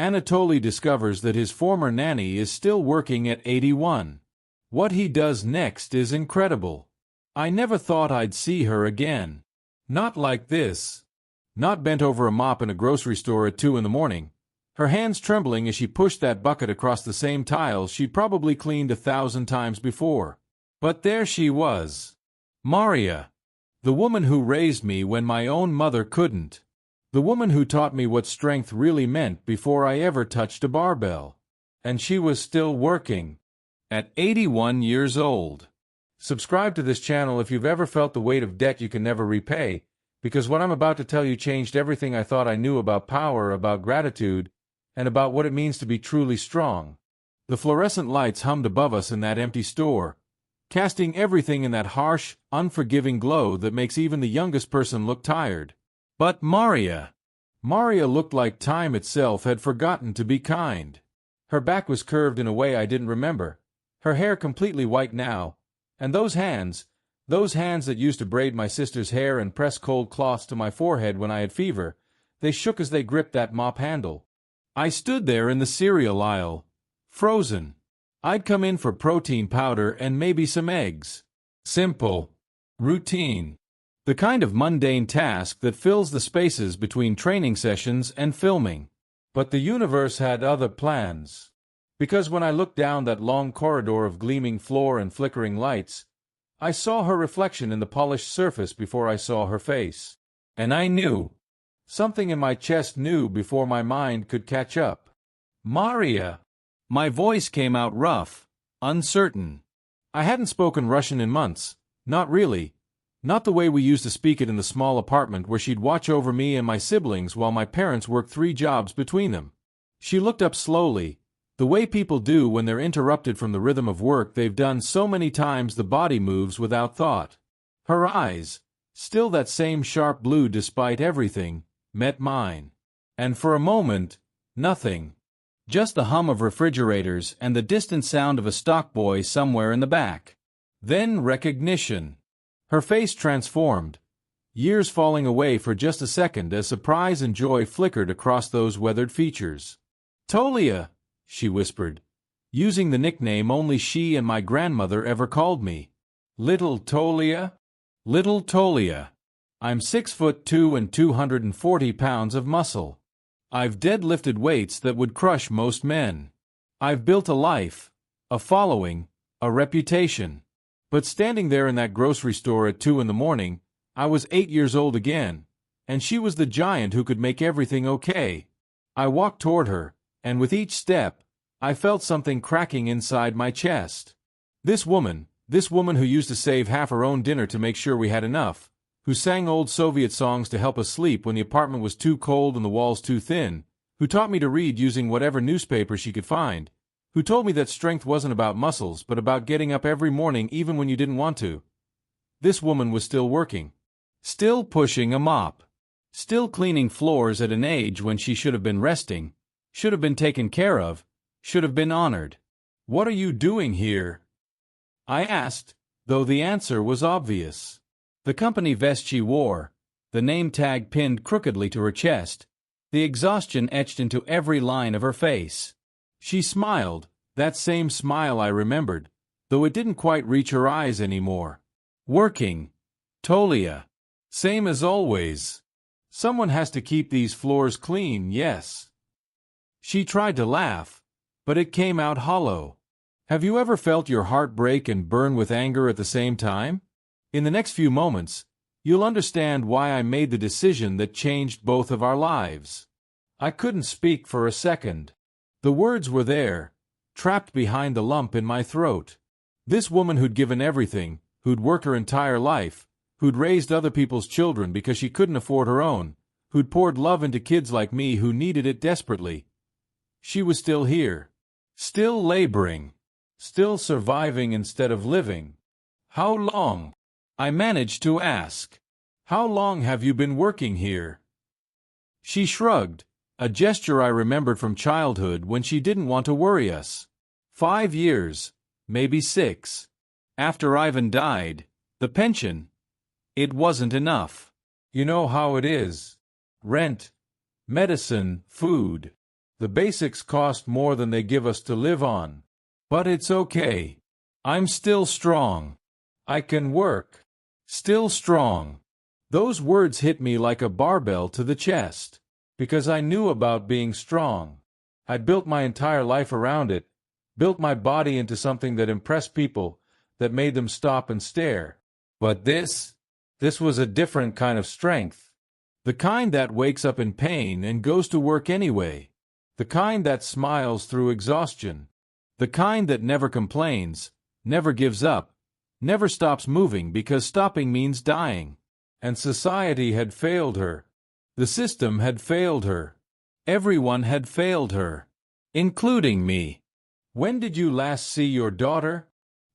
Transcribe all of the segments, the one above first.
Anatoly discovers that his former nanny is still working at 81. What he does next is incredible. I never thought I'd see her again. Not like this. Not bent over a mop in a grocery store at 2 in the morning, her hands trembling as she pushed that bucket across the same tiles she'd probably cleaned 1,000 times before. But there she was. Marya. The woman who raised me when my own mother couldn't. The woman who taught me what strength really meant before I ever touched a barbell. And she was still working. At 81 years old. Subscribe to this channel if you've ever felt the weight of debt you can never repay, because what I'm about to tell you changed everything I thought I knew about power, about gratitude, and about what it means to be truly strong. The fluorescent lights hummed above us in that empty store, casting everything in that harsh, unforgiving glow that makes even the youngest person look tired. But Marya looked like time itself had forgotten to be kind. Her back was curved in a way I didn't remember, her hair completely white now, and those hands that used to braid my sister's hair and press cold cloths to my forehead when I had fever, they shook as they gripped that mop handle. I stood there in the cereal aisle, frozen. I'd come in for protein powder and maybe some eggs. Simple. Routine. The kind of mundane task that fills the spaces between training sessions and filming. But the universe had other plans. Because when I looked down that long corridor of gleaming floor and flickering lights, I saw her reflection in the polished surface before I saw her face. And I knew. Something in my chest knew before my mind could catch up. Marya. My voice came out rough, uncertain. I hadn't spoken Russian in months. Not really. Not the way we used to speak it in the small apartment where she'd watch over me and my siblings while my parents worked 3 jobs between them. She looked up slowly, the way people do when they're interrupted from the rhythm of work they've done so many times the body moves without thought. Her eyes, still that same sharp blue despite everything, met mine. And for a moment, nothing. Just the hum of refrigerators and the distant sound of a stock boy somewhere in the back. Then recognition. Her face transformed, years falling away for just a second as surprise and joy flickered across those weathered features. "Tolia," she whispered, using the nickname only she and my grandmother ever called me. "Little Tolia? Little Tolia. I'm 6'2" and 240 pounds of muscle. I've deadlifted weights that would crush most men. I've built a life, a following, a reputation. But standing there in that grocery store at 2 in the morning, I was 8 years old again, and she was the giant who could make everything okay. I walked toward her, and with each step, I felt something cracking inside my chest. This woman who used to save half her own dinner to make sure we had enough, who sang old Soviet songs to help us sleep when the apartment was too cold and the walls too thin, who taught me to read using whatever newspaper she could find, who told me that strength wasn't about muscles but about getting up every morning even when you didn't want to. This woman was still working. Still pushing a mop. Still cleaning floors at an age when she should have been resting, should have been taken care of, should have been honored. "What are you doing here?" I asked, though the answer was obvious. The company vest she wore, the name tag pinned crookedly to her chest, the exhaustion etched into every line of her face. She smiled, that same smile I remembered, though it didn't quite reach her eyes anymore. "Working. Tolia. Same as always. Someone has to keep these floors clean, yes." She tried to laugh, but it came out hollow. Have you ever felt your heart break and burn with anger at the same time? In the next few moments, you'll understand why I made the decision that changed both of our lives. I couldn't speak for a second. The words were there, trapped behind the lump in my throat. This woman who'd given everything, who'd worked her entire life, who'd raised other people's children because she couldn't afford her own, who'd poured love into kids like me who needed it desperately. She was still here. Still laboring. Still surviving instead of living. "How long?" I managed to ask. "How long have you been working here?" She shrugged, a gesture I remembered from childhood when she didn't want to worry us. 5 years, maybe 6. After Ivan died, the pension, it wasn't enough. You know how it is. Rent, medicine, food. The basics cost more than they give us to live on. But it's okay. I'm still strong. I can work. Still strong. Those words hit me like a barbell to the chest. Because I knew about being strong. I'd built my entire life around it. Built my body into something that impressed people, that made them stop and stare. But this was a different kind of strength. The kind that wakes up in pain and goes to work anyway. The kind that smiles through exhaustion. The kind that never complains, never gives up, never stops moving because stopping means dying. And society had failed her. The system had failed her. Everyone had failed her. Including me. When did you last see your daughter?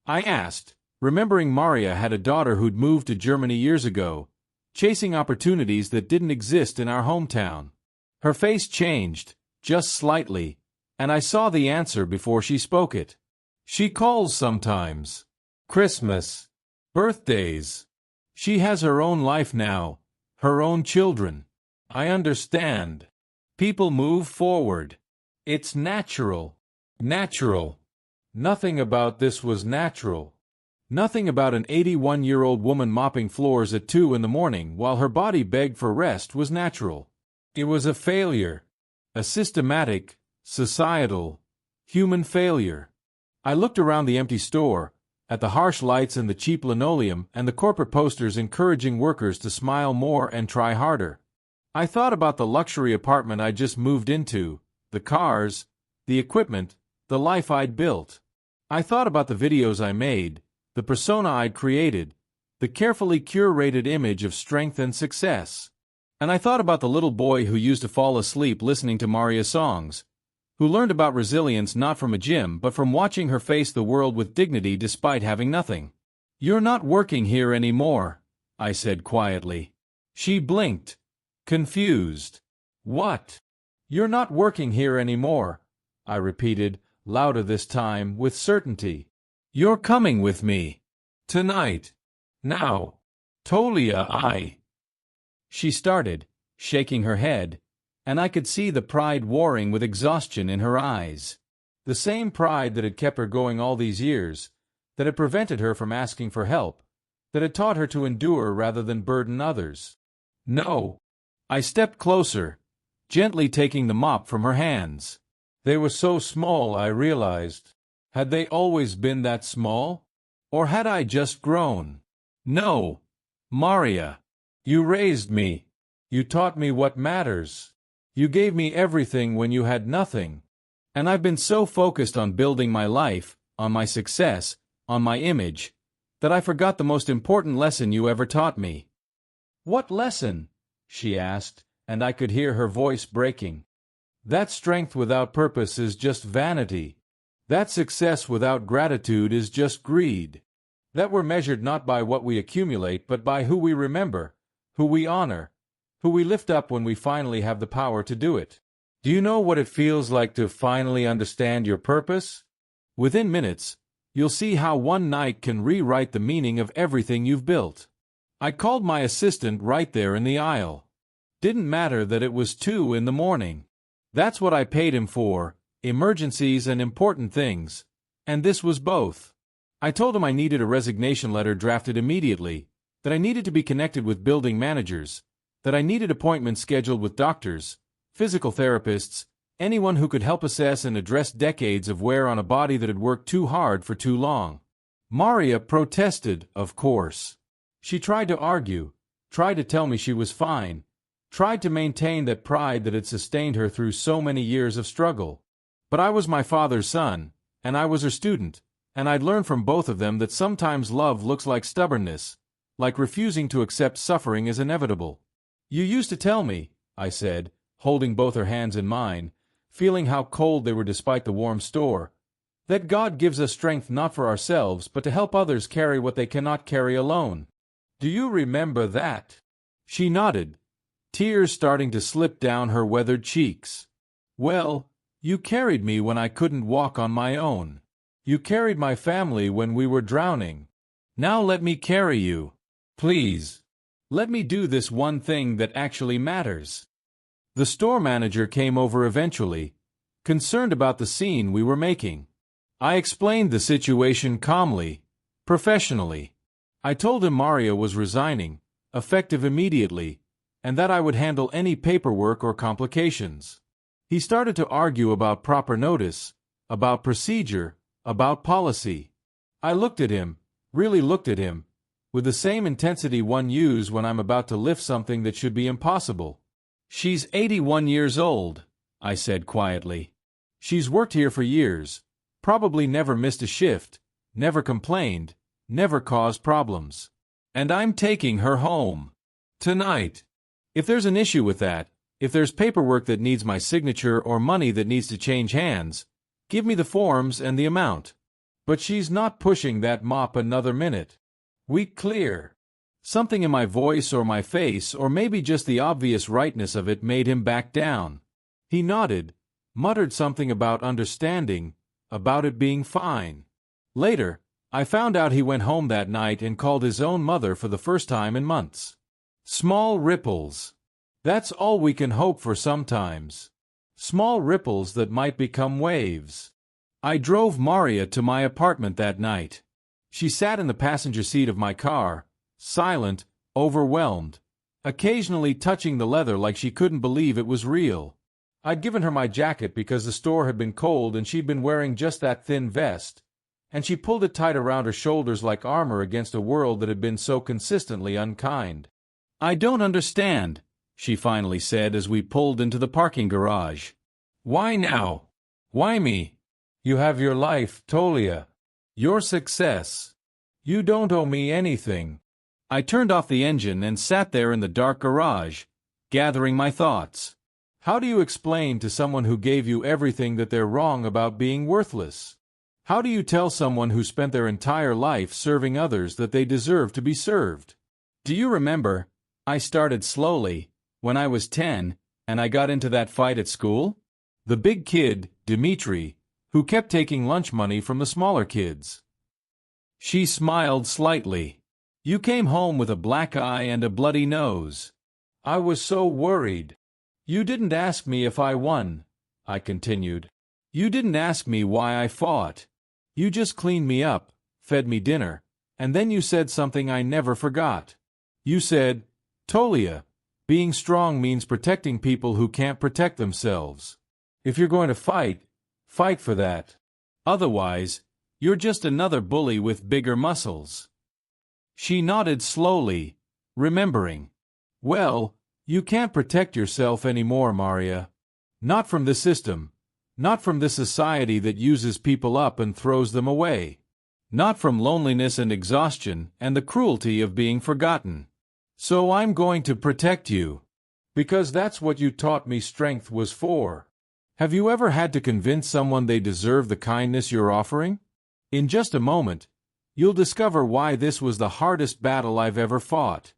I asked, remembering Marya had a daughter who'd moved to Germany years ago, chasing opportunities that didn't exist in our hometown. Her face changed, just slightly, and I saw the answer before she spoke it. She calls sometimes. Christmas. Birthdays. She has her own life now, her own children. I understand. People move forward. It's natural. Natural. Nothing about this was natural. Nothing about an 81-year-old woman mopping floors at 2 in the morning while her body begged for rest was natural. It was a failure. A systematic, societal, human failure. I looked around the empty store, at the harsh lights and the cheap linoleum and the corporate posters encouraging workers to smile more and try harder. I thought about the luxury apartment I'd just moved into, the cars, the equipment, the life I'd built. I thought about the videos I made, the persona I'd created, the carefully curated image of strength and success. And I thought about the little boy who used to fall asleep listening to Marya's songs, who learned about resilience not from a gym but from watching her face the world with dignity despite having nothing. "You're not working here anymore," I said quietly. She blinked, confused. "What?" "You're not working here anymore," I repeated, louder this time, with certainty. "You're coming with me. Tonight. Now. Tolia, She started, shaking her head, and I could see the pride warring with exhaustion in her eyes. The same pride that had kept her going all these years, that had prevented her from asking for help, that had taught her to endure rather than burden others. "No." I stepped closer, gently taking the mop from her hands. They were so small, I realized. Had they always been that small? Or had I just grown? "No. Marya. You raised me. You taught me what matters. You gave me everything when you had nothing. And I've been so focused on building my life, on my success, on my image, that I forgot the most important lesson you ever taught me." "What lesson?" she asked, and I could hear her voice breaking. "That strength without purpose is just vanity. That success without gratitude is just greed. That we're measured not by what we accumulate but by who we remember, who we honor, who we lift up when we finally have the power to do it. Do you know what it feels like to finally understand your purpose? Within minutes, you'll see how one night can rewrite the meaning of everything you've built." I called my assistant right there in the aisle. Didn't matter that it was 2 in the morning. That's what I paid him for, emergencies and important things. And this was both. I told him I needed a resignation letter drafted immediately, that I needed to be connected with building managers, that I needed appointments scheduled with doctors, physical therapists, anyone who could help assess and address decades of wear on a body that had worked too hard for too long. Marya protested, of course. She tried to argue, tried to tell me she was fine, tried to maintain that pride that had sustained her through so many years of struggle. But I was my father's son, and I was her student, and I'd learned from both of them that sometimes love looks like stubbornness, like refusing to accept suffering as inevitable. "You used to tell me," I said, holding both her hands in mine, feeling how cold they were despite the warm store, "that God gives us strength not for ourselves but to help others carry what they cannot carry alone. Do you remember that?" She nodded, tears starting to slip down her weathered cheeks. "Well, you carried me when I couldn't walk on my own. You carried my family when we were drowning. Now let me carry you. Please. Let me do this one thing that actually matters." The store manager came over eventually, concerned about the scene we were making. I explained the situation calmly, professionally. I told him Marya was resigning, effective immediately, and that I would handle any paperwork or complications. He started to argue about proper notice, about procedure, about policy. I looked at him, really looked at him, with the same intensity one uses when I'm about to lift something that should be impossible. "She's 81 years old," I said quietly. "She's worked here for years, probably never missed a shift, never complained, never caused problems. And I'm taking her home tonight. If there's an issue with that, if there's paperwork that needs my signature or money that needs to change hands, give me the forms and the amount. But she's not pushing that mop another minute. We clear." Something in my voice or my face, or maybe just the obvious rightness of it, made him back down. He nodded, muttered something about understanding, about it being fine. Later, I found out he went home that night and called his own mother for the first time in months. Small ripples. That's all we can hope for sometimes. Small ripples that might become waves. I drove Marya to my apartment that night. She sat in the passenger seat of my car, silent, overwhelmed, occasionally touching the leather like she couldn't believe it was real. I'd given her my jacket because the store had been cold and she'd been wearing just that thin vest, and she pulled it tight around her shoulders like armor against a world that had been so consistently unkind. "I don't understand," she finally said as we pulled into the parking garage. "Why now? Why me? You have your life, Tolia. Your success. You don't owe me anything." I turned off the engine and sat there in the dark garage, gathering my thoughts. How do you explain to someone who gave you everything that they're wrong about being worthless? How do you tell someone who spent their entire life serving others that they deserve to be served? "Do you remember," I started slowly, "when I was 10, and I got into that fight at school? The big kid, Dmitri, who kept taking lunch money from the smaller kids." She smiled slightly. "You came home with a black eye and a bloody nose. I was so worried. You didn't ask me if I won," I continued. "You didn't ask me why I fought. You just cleaned me up, fed me dinner, and then you said something I never forgot. You said, 'Tolia, being strong means protecting people who can't protect themselves. If you're going to fight, fight for that. Otherwise, you're just another bully with bigger muscles.'" She nodded slowly, remembering. "Well, you can't protect yourself anymore, Marya. Not from the system. Not from this society that uses people up and throws them away. Not from loneliness and exhaustion and the cruelty of being forgotten. So I'm going to protect you. Because that's what you taught me strength was for. Have you ever had to convince someone they deserve the kindness you're offering? In just a moment, you'll discover why this was the hardest battle I've ever fought.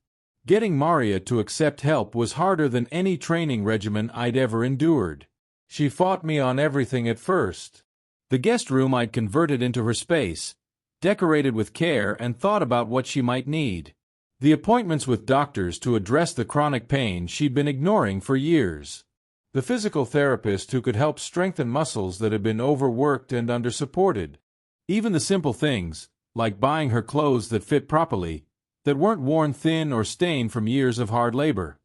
Getting Marya to accept help was harder than any training regimen I'd ever endured. She fought me on everything at first. The guest room I'd converted into her space, decorated with care and thought about what she might need. The appointments with doctors to address the chronic pain she'd been ignoring for years. The physical therapist who could help strengthen muscles that had been overworked and undersupported. Even the simple things, like buying her clothes that fit properly, that weren't worn thin or stained from years of hard labor.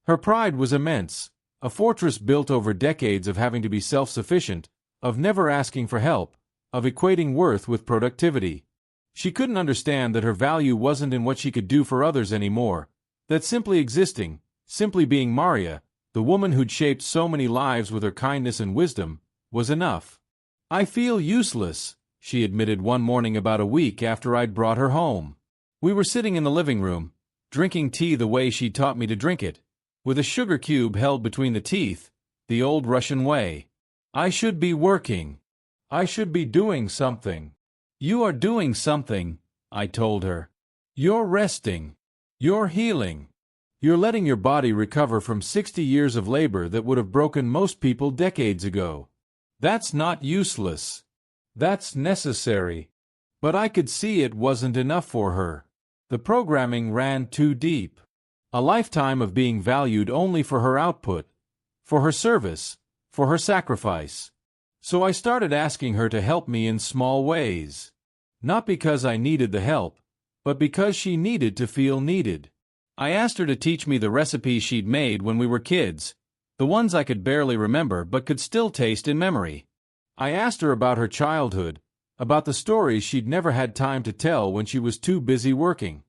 Her pride was immense, a fortress built over decades of having to be self-sufficient, of never asking for help, of equating worth with productivity. She couldn't understand that her value wasn't in what she could do for others anymore, that simply existing, simply being Marya, the woman who'd shaped so many lives with her kindness and wisdom, was enough. "I feel useless," she admitted one morning about a week after I'd brought her home. We were sitting in the living room, drinking tea the way she taught me to drink it, with a sugar cube held between the teeth, the old Russian way. "I should be working. I should be doing something." "You are doing something," I told her. "You're resting. You're healing. You're letting your body recover from 60 years of labor that would have broken most people decades ago. That's not useless. That's necessary." But I could see it wasn't enough for her. The programming ran too deep. A lifetime of being valued only for her output, for her service, for her sacrifice. So I started asking her to help me in small ways. Not because I needed the help, but because she needed to feel needed. I asked her to teach me the recipes she'd made when we were kids, the ones I could barely remember but could still taste in memory. I asked her about her childhood, about the stories she'd never had time to tell when she was too busy working.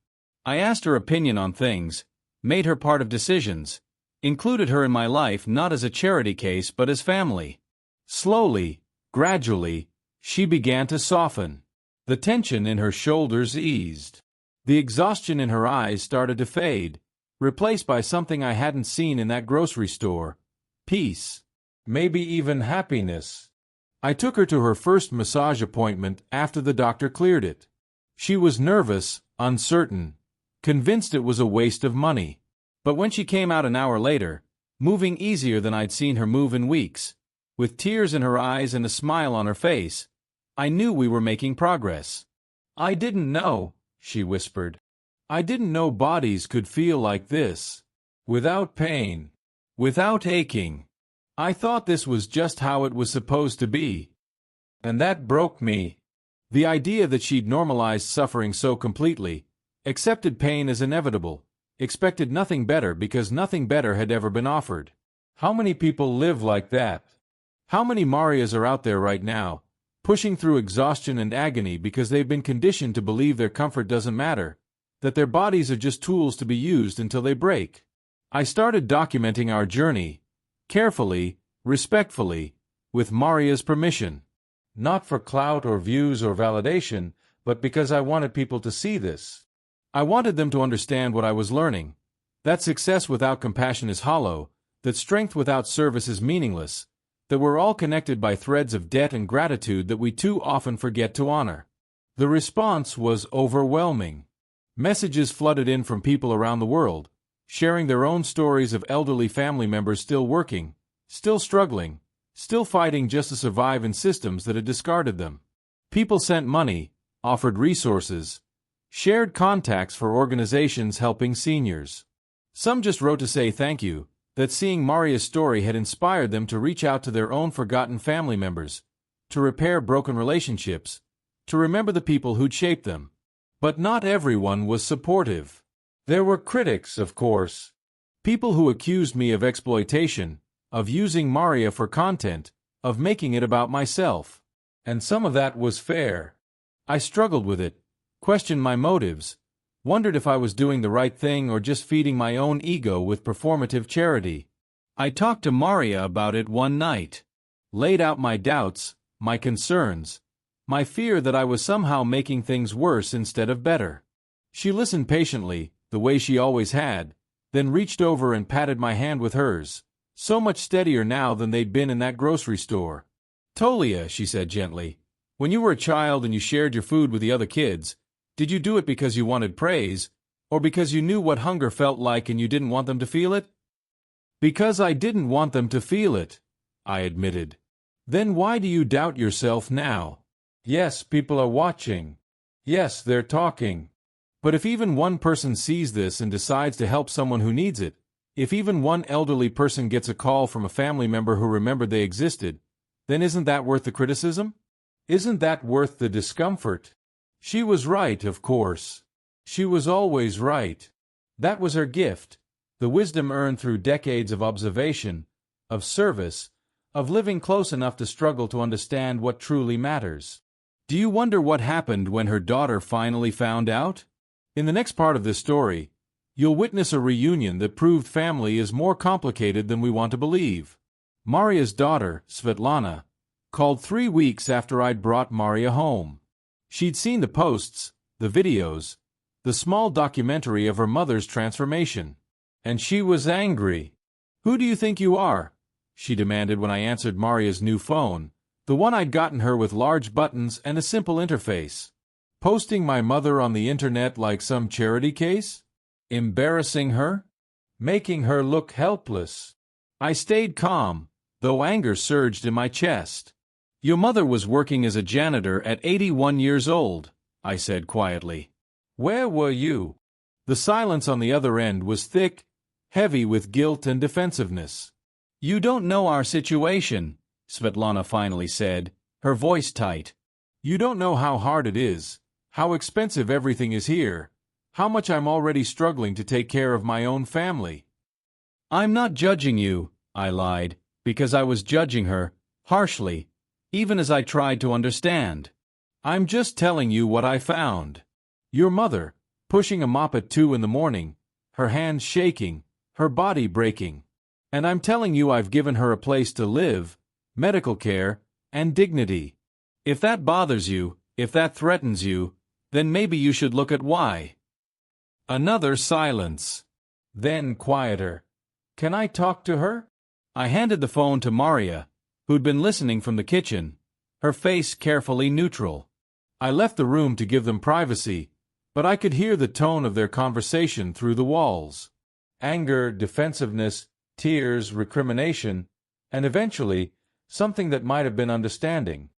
I asked her opinion on things, made her part of decisions, included her in my life not as a charity case but as family. Slowly, gradually, she began to soften. The tension in her shoulders eased. The exhaustion in her eyes started to fade, replaced by something I hadn't seen in that grocery store: peace. Maybe even happiness. I took her to her first massage appointment after the doctor cleared it. She was nervous, uncertain, convinced it was a waste of money. But when she came out an hour later, moving easier than I'd seen her move in weeks, with tears in her eyes and a smile on her face, I knew we were making progress. "I didn't know," she whispered. "I didn't know bodies could feel like this. Without pain. Without aching. I thought this was just how it was supposed to be." And that broke me. The idea that she'd normalized suffering so completely, accepted pain as inevitable, expected nothing better because nothing better had ever been offered. How many people live like that? How many Maryas are out there right now, pushing through exhaustion and agony because they've been conditioned to believe their comfort doesn't matter, that their bodies are just tools to be used until they break? I started documenting our journey, carefully, respectfully, with Marya's permission. Not for clout or views or validation, but because I wanted people to see this. I wanted them to understand what I was learning, that success without compassion is hollow, that strength without service is meaningless, that we're all connected by threads of debt and gratitude that we too often forget to honor. The response was overwhelming. Messages flooded in from people around the world, sharing their own stories of elderly family members still working, still struggling, still fighting just to survive in systems that had discarded them. People sent money, offered resources, shared contacts for organizations helping seniors. Some just wrote to say thank you, that seeing Marya's story had inspired them to reach out to their own forgotten family members, to repair broken relationships, to remember the people who'd shaped them. But not everyone was supportive. There were critics, of course. People who accused me of exploitation, of using Marya for content, of making it about myself. And some of that was fair. I struggled with it, questioned my motives, wondered if I was doing the right thing or just feeding my own ego with performative charity. I talked to Marya about it one night, laid out my doubts, my concerns, my fear that I was somehow making things worse instead of better. She listened patiently, the way she always had, then reached over and patted my hand with hers, so much steadier now than they'd been in that grocery store. "Tolia," she said gently, "when you were a child and you shared your food with the other kids, did you do it because you wanted praise, or because you knew what hunger felt like and you didn't want them to feel it?" "Because I didn't want them to feel it," I admitted. "Then why do you doubt yourself now? Yes, people are watching. Yes, they're talking. But if even one person sees this and decides to help someone who needs it, if even one elderly person gets a call from a family member who remembered they existed, then isn't that worth the criticism? Isn't that worth the discomfort?" She was right, of course. She was always right. That was her gift, the wisdom earned through decades of observation, of service, of living close enough to struggle to understand what truly matters. Do you wonder what happened when her daughter finally found out? In the next part of this story, you'll witness a reunion that proved family is more complicated than we want to believe. Marya's daughter, Svetlana, called 3 weeks after I'd brought Marya home. She'd seen the posts, the videos, the small documentary of her mother's transformation. And she was angry. "Who do you think you are?" she demanded when I answered Marya's new phone, the one I'd gotten her with large buttons and a simple interface. "Posting my mother on the internet like some charity case? Embarrassing her? Making her look helpless?" I stayed calm, though anger surged in my chest. "Your mother was working as a janitor at 81 years old," I said quietly. "Where were you?" The silence on the other end was thick, heavy with guilt and defensiveness. "You don't know our situation," Svetlana finally said, her voice tight. You don't know how hard it is, how expensive everything is here, how much I'm already struggling to take care of my own family. I'm not judging you, I lied, because I was judging her, harshly, even as I tried to understand. I'm just telling you what I found. Your mother, pushing a mop at 2 in the morning, her hands shaking, her body breaking. And I'm telling you I've given her a place to live, medical care, and dignity. If that bothers you, if that threatens you, then maybe you should look at why. Another silence. Then quieter. Can I talk to her? I handed the phone to Marya, who'd been listening from the kitchen, her face carefully neutral. I left the room to give them privacy, but I could hear the tone of their conversation through the walls. Anger, defensiveness, tears, recrimination, and eventually, something that might have been understanding.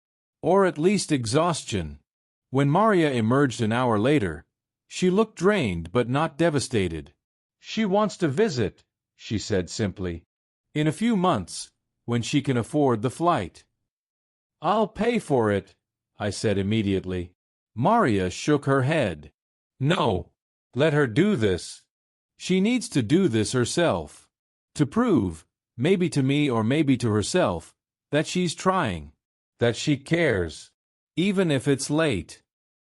Or at least exhaustion. When Marya emerged an hour later, she looked drained but not devastated. She wants to visit, she said simply. In a few months, when she can afford the flight. I'll pay for it, I said immediately. Marya shook her head. No, let her do this. She needs to do this herself. To prove, maybe to me or maybe to herself, that she's trying, that she cares, even if it's late,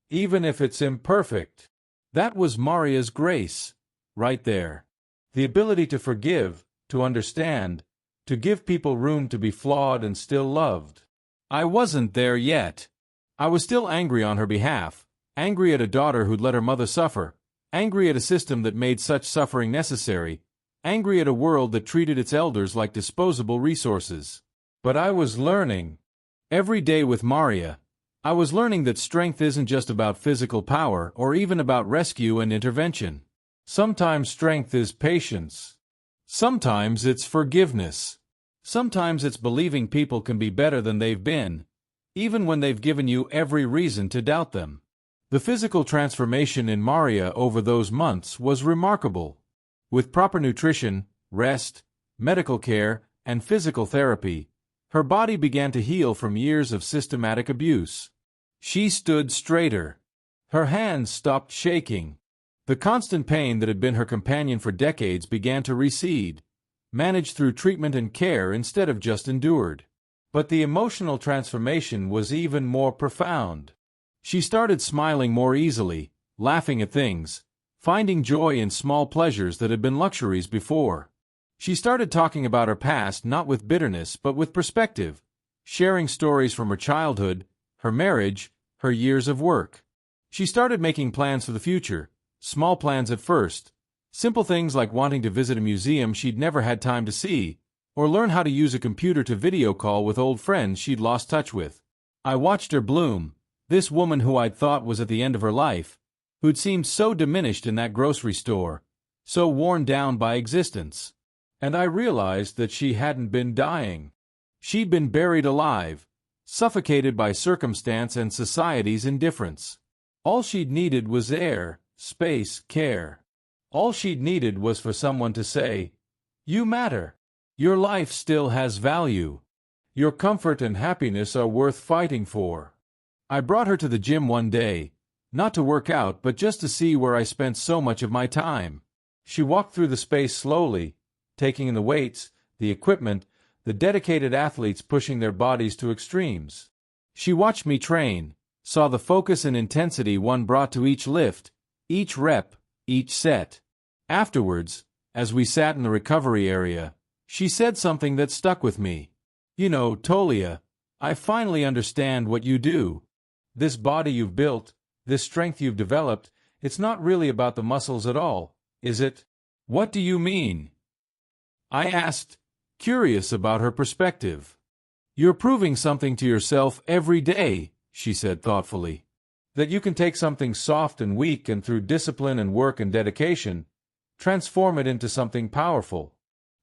even if it's imperfect. That was Marya's grace, right there. The ability to forgive, to understand, to give people room to be flawed and still loved. I wasn't there yet. I was still angry on her behalf, angry at a daughter who'd let her mother suffer, angry at a system that made such suffering necessary, angry at a world that treated its elders like disposable resources. But I was learning. Every day with Marya, I was learning that strength isn't just about physical power or even about rescue and intervention. Sometimes strength is patience. Sometimes it's forgiveness. Sometimes it's believing people can be better than they've been, even when they've given you every reason to doubt them. The physical transformation in Marya over those months was remarkable. With proper nutrition, rest, medical care, and physical therapy, her body began to heal from years of systematic abuse. She stood straighter. Her hands stopped shaking. The constant pain that had been her companion for decades began to recede, managed through treatment and care instead of just endured. But the emotional transformation was even more profound. She started smiling more easily, laughing at things, finding joy in small pleasures that had been luxuries before. She started talking about her past not with bitterness but with perspective, sharing stories from her childhood, her marriage, her years of work. She started making plans for the future, small plans at first, simple things like wanting to visit a museum she'd never had time to see, or learn how to use a computer to video call with old friends she'd lost touch with. I watched her bloom, this woman who I'd thought was at the end of her life, who'd seemed so diminished in that grocery store, so worn down by existence. And I realized that she hadn't been dying. She'd been buried alive, suffocated by circumstance and society's indifference. All she'd needed was air, space, care. All she'd needed was for someone to say, "You matter. Your life still has value. Your comfort and happiness are worth fighting for." I brought her to the gym one day, not to work out but just to see where I spent so much of my time. She walked through the space slowly, taking in the weights, the equipment, the dedicated athletes pushing their bodies to extremes. She watched me train, saw the focus and intensity one brought to each lift, each rep, each set. Afterwards, as we sat in the recovery area, she said something that stuck with me. "You know, Tolia, I finally understand what you do. This body you've built, this strength you've developed, it's not really about the muscles at all, is it?" "What do you mean?" I asked, curious about her perspective. "You're proving something to yourself every day," she said thoughtfully. "That you can take something soft and weak and through discipline and work and dedication, transform it into something powerful.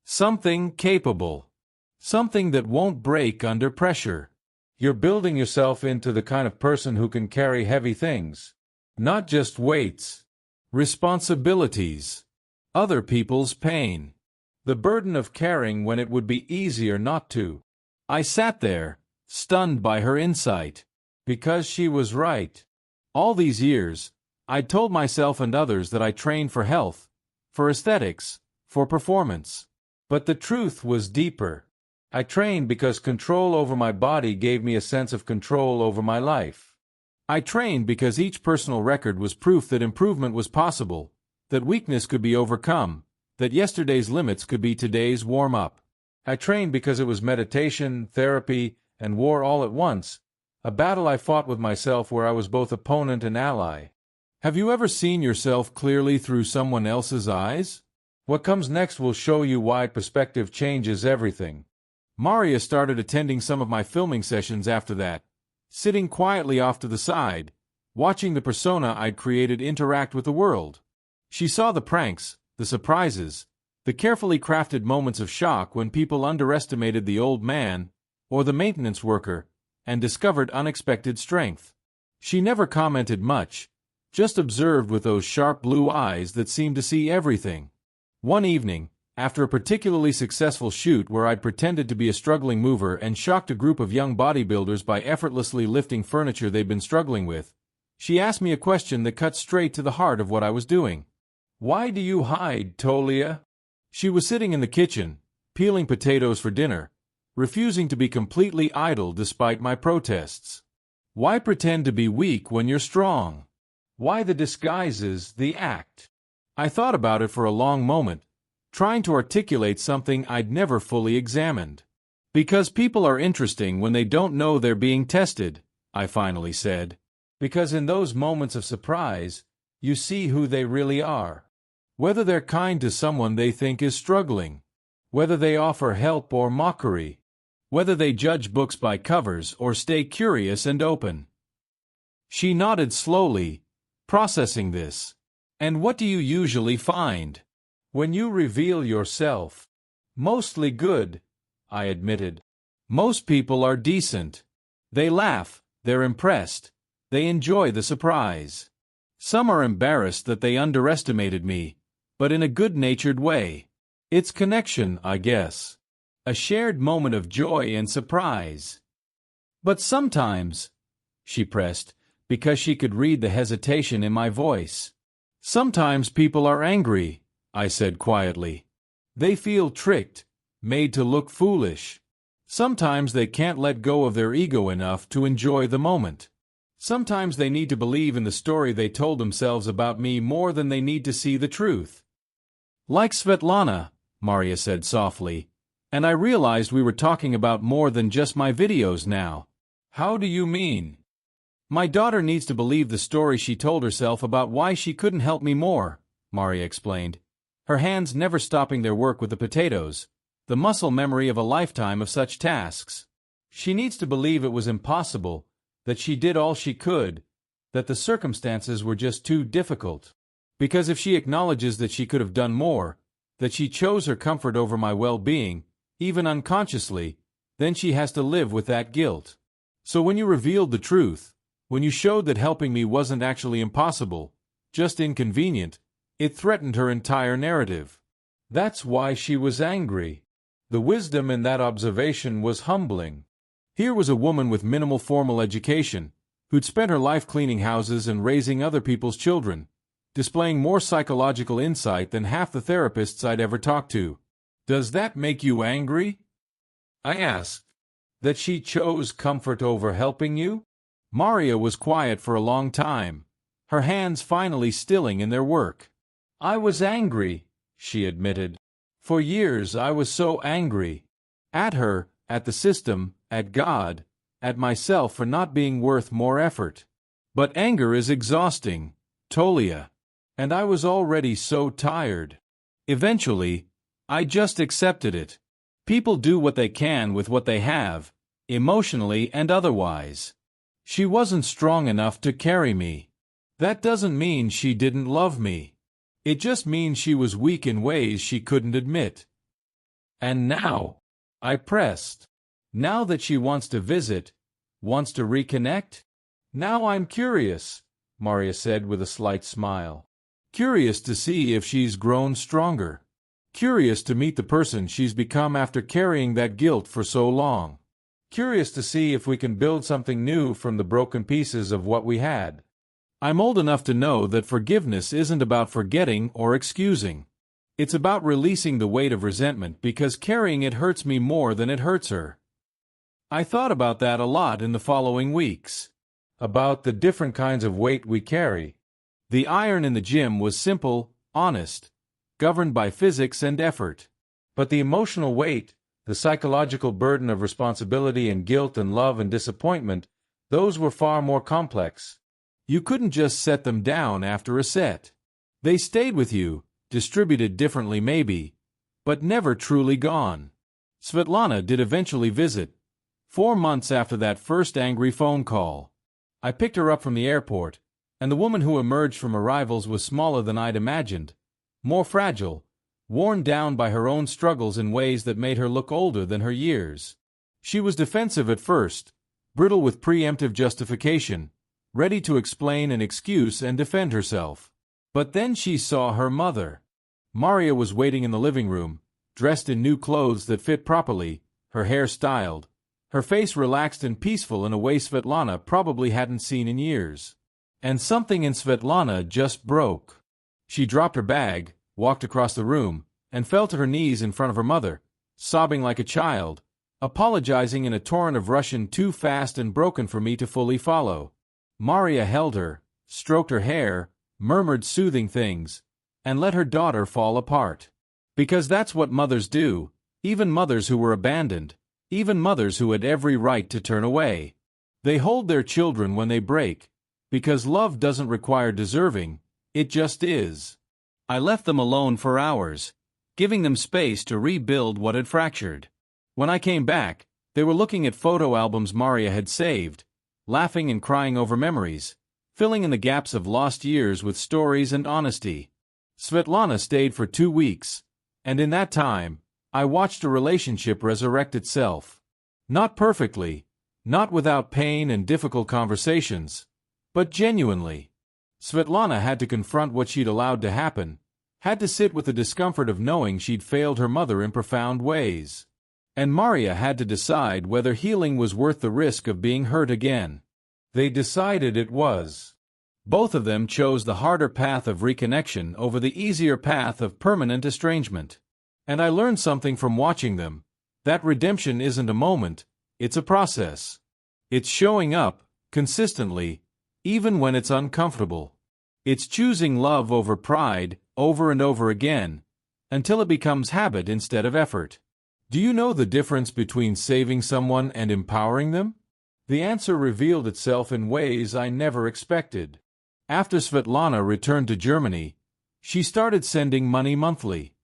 Something capable. Something that won't break under pressure. You're building yourself into the kind of person who can carry heavy things. Not just weights. Responsibilities. Other people's pain. The burden of caring when it would be easier not to. I sat there, stunned by her insight. Because she was right. All these years, I'd told myself and others that I trained for health, for aesthetics, for performance. But the truth was deeper. I trained because control over my body gave me a sense of control over my life. I trained because each personal record was proof that improvement was possible, that weakness could be overcome, that yesterday's limits could be today's warm-up. I trained because it was meditation, therapy, and war all at once, a battle I fought with myself where I was both opponent and ally. Have you ever seen yourself clearly through someone else's eyes? What comes next will show you why perspective changes everything. Marya started attending some of my filming sessions after that, sitting quietly off to the side, watching the persona I'd created interact with the world. She saw the pranks, the surprises, the carefully crafted moments of shock when people underestimated the old man or the maintenance worker and discovered unexpected strength. She never commented much, just observed with those sharp blue eyes that seemed to see everything. One evening, after a particularly successful shoot where I'd pretended to be a struggling mover and shocked a group of young bodybuilders by effortlessly lifting furniture they'd been struggling with, she asked me a question that cut straight to the heart of what I was doing. "Why do you hide, Tolia?" She was sitting in the kitchen, peeling potatoes for dinner, refusing to be completely idle despite my protests. "Why pretend to be weak when you're strong? Why the disguises, the act?" I thought about it for a long moment, trying to articulate something I'd never fully examined. "Because people are interesting when they don't know they're being tested," I finally said. "Because in those moments of surprise, you see who they really are. Whether they're kind to someone they think is struggling, whether they offer help or mockery, whether they judge books by covers or stay curious and open." She nodded slowly, processing this. "And what do you usually find when you reveal yourself?" "Mostly good," I admitted. "Most people are decent. They laugh, they're impressed, they enjoy the surprise. Some are embarrassed that they underestimated me, but in a good-natured way. It's connection, I guess. A shared moment of joy and surprise." "But sometimes," she pressed, because she could read the hesitation in my voice. "Sometimes people are angry," I said quietly. "They feel tricked, made to look foolish. Sometimes they can't let go of their ego enough to enjoy the moment. Sometimes they need to believe in the story they told themselves about me more than they need to see the truth." "Like Svetlana," Marya said softly, and I realized we were talking about more than just my videos now. "How do you mean?" "My daughter needs to believe the story she told herself about why she couldn't help me more," Marya explained, her hands never stopping their work with the potatoes, the muscle memory of a lifetime of such tasks. "She needs to believe it was impossible, that she did all she could, that the circumstances were just too difficult. Because if she acknowledges that she could have done more, that she chose her comfort over my well-being, even unconsciously, then she has to live with that guilt. So when you revealed the truth, when you showed that helping me wasn't actually impossible, just inconvenient, it threatened her entire narrative. That's why she was angry." The wisdom in that observation was humbling. Here was a woman with minimal formal education, who'd spent her life cleaning houses and raising other people's children, displaying more psychological insight than half the therapists I'd ever talked to. "Does that make you angry?" I asked. "That she chose comfort over helping you?" Marya was quiet for a long time, her hands finally stilling in their work. "I was angry," she admitted. "For years I was so angry. At her, at the system, at God, at myself for not being worth more effort. But anger is exhausting, Tolia. And I was already so tired. Eventually, I just accepted it. People do what they can with what they have, emotionally and otherwise. She wasn't strong enough to carry me. That doesn't mean she didn't love me. It just means she was weak in ways she couldn't admit." "And now?" I pressed. "Now that she wants to visit, wants to reconnect? Now I'm curious," Marya said with a slight smile. "Curious to see if she's grown stronger. Curious to meet the person she's become after carrying that guilt for so long." curious to see if we can build something new from the broken pieces of what we had. I'm old enough to know that forgiveness isn't about forgetting or excusing. It's about releasing the weight of resentment because carrying it hurts me more than it hurts her. I thought about that a lot in the following weeks. About the different kinds of weight we carry. The iron in the gym was simple, honest, governed by physics and effort. But the emotional weight, the psychological burden of responsibility and guilt and love and disappointment, those were far more complex. You couldn't just set them down after a set. They stayed with you, distributed differently maybe, but never truly gone. Svetlana did eventually visit, 4 months after that first angry phone call. I picked her up from the airport, and the woman who emerged from arrivals was smaller than I'd imagined, more fragile, worn down by her own struggles in ways that made her look older than her years. She was defensive at first, brittle with preemptive justification, ready to explain and excuse and defend herself. But then she saw her mother. Marya was waiting in the living room, dressed in new clothes that fit properly, her hair styled, her face relaxed and peaceful in a way Svetlana probably hadn't seen in years. And something in Svetlana just broke. She dropped her bag, walked across the room, and fell to her knees in front of her mother, sobbing like a child, apologizing in a torrent of Russian too fast and broken for me to fully follow. Marya held her, stroked her hair, murmured soothing things, and let her daughter fall apart. Because that's what mothers do, even mothers who were abandoned, even mothers who had every right to turn away. They hold their children when they break, because love doesn't require deserving, it just is. I left them alone for hours, giving them space to rebuild what had fractured. When I came back, they were looking at photo albums Marya had saved, laughing and crying over memories, filling in the gaps of lost years with stories and honesty. Svetlana stayed for 2 weeks, and in that time, I watched a relationship resurrect itself. Not perfectly, not without pain and difficult conversations, but genuinely. Svetlana had to confront what she'd allowed to happen, had to sit with the discomfort of knowing she'd failed her mother in profound ways. And Marya had to decide whether healing was worth the risk of being hurt again. They decided it was. Both of them chose the harder path of reconnection over the easier path of permanent estrangement. And I learned something from watching them, that redemption isn't a moment, it's a process. It's showing up, consistently, even when it's uncomfortable. It's choosing love over pride, over and over again, until it becomes habit instead of effort. Do you know the difference between saving someone and empowering them? The answer revealed itself in ways I never expected. After Svetlana returned to Germany, she started sending money monthly.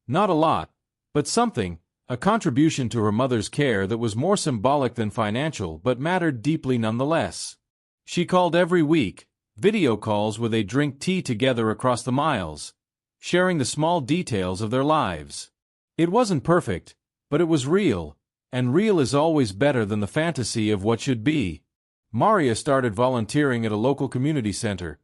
Not a lot, but something, a contribution to her mother's care that was more symbolic than financial but mattered deeply nonetheless. She called every week, video calls where they drink tea together across the miles, sharing the small details of their lives. It wasn't perfect, but it was real, and real is always better than the fantasy of what should be. Marya started volunteering at a local community center,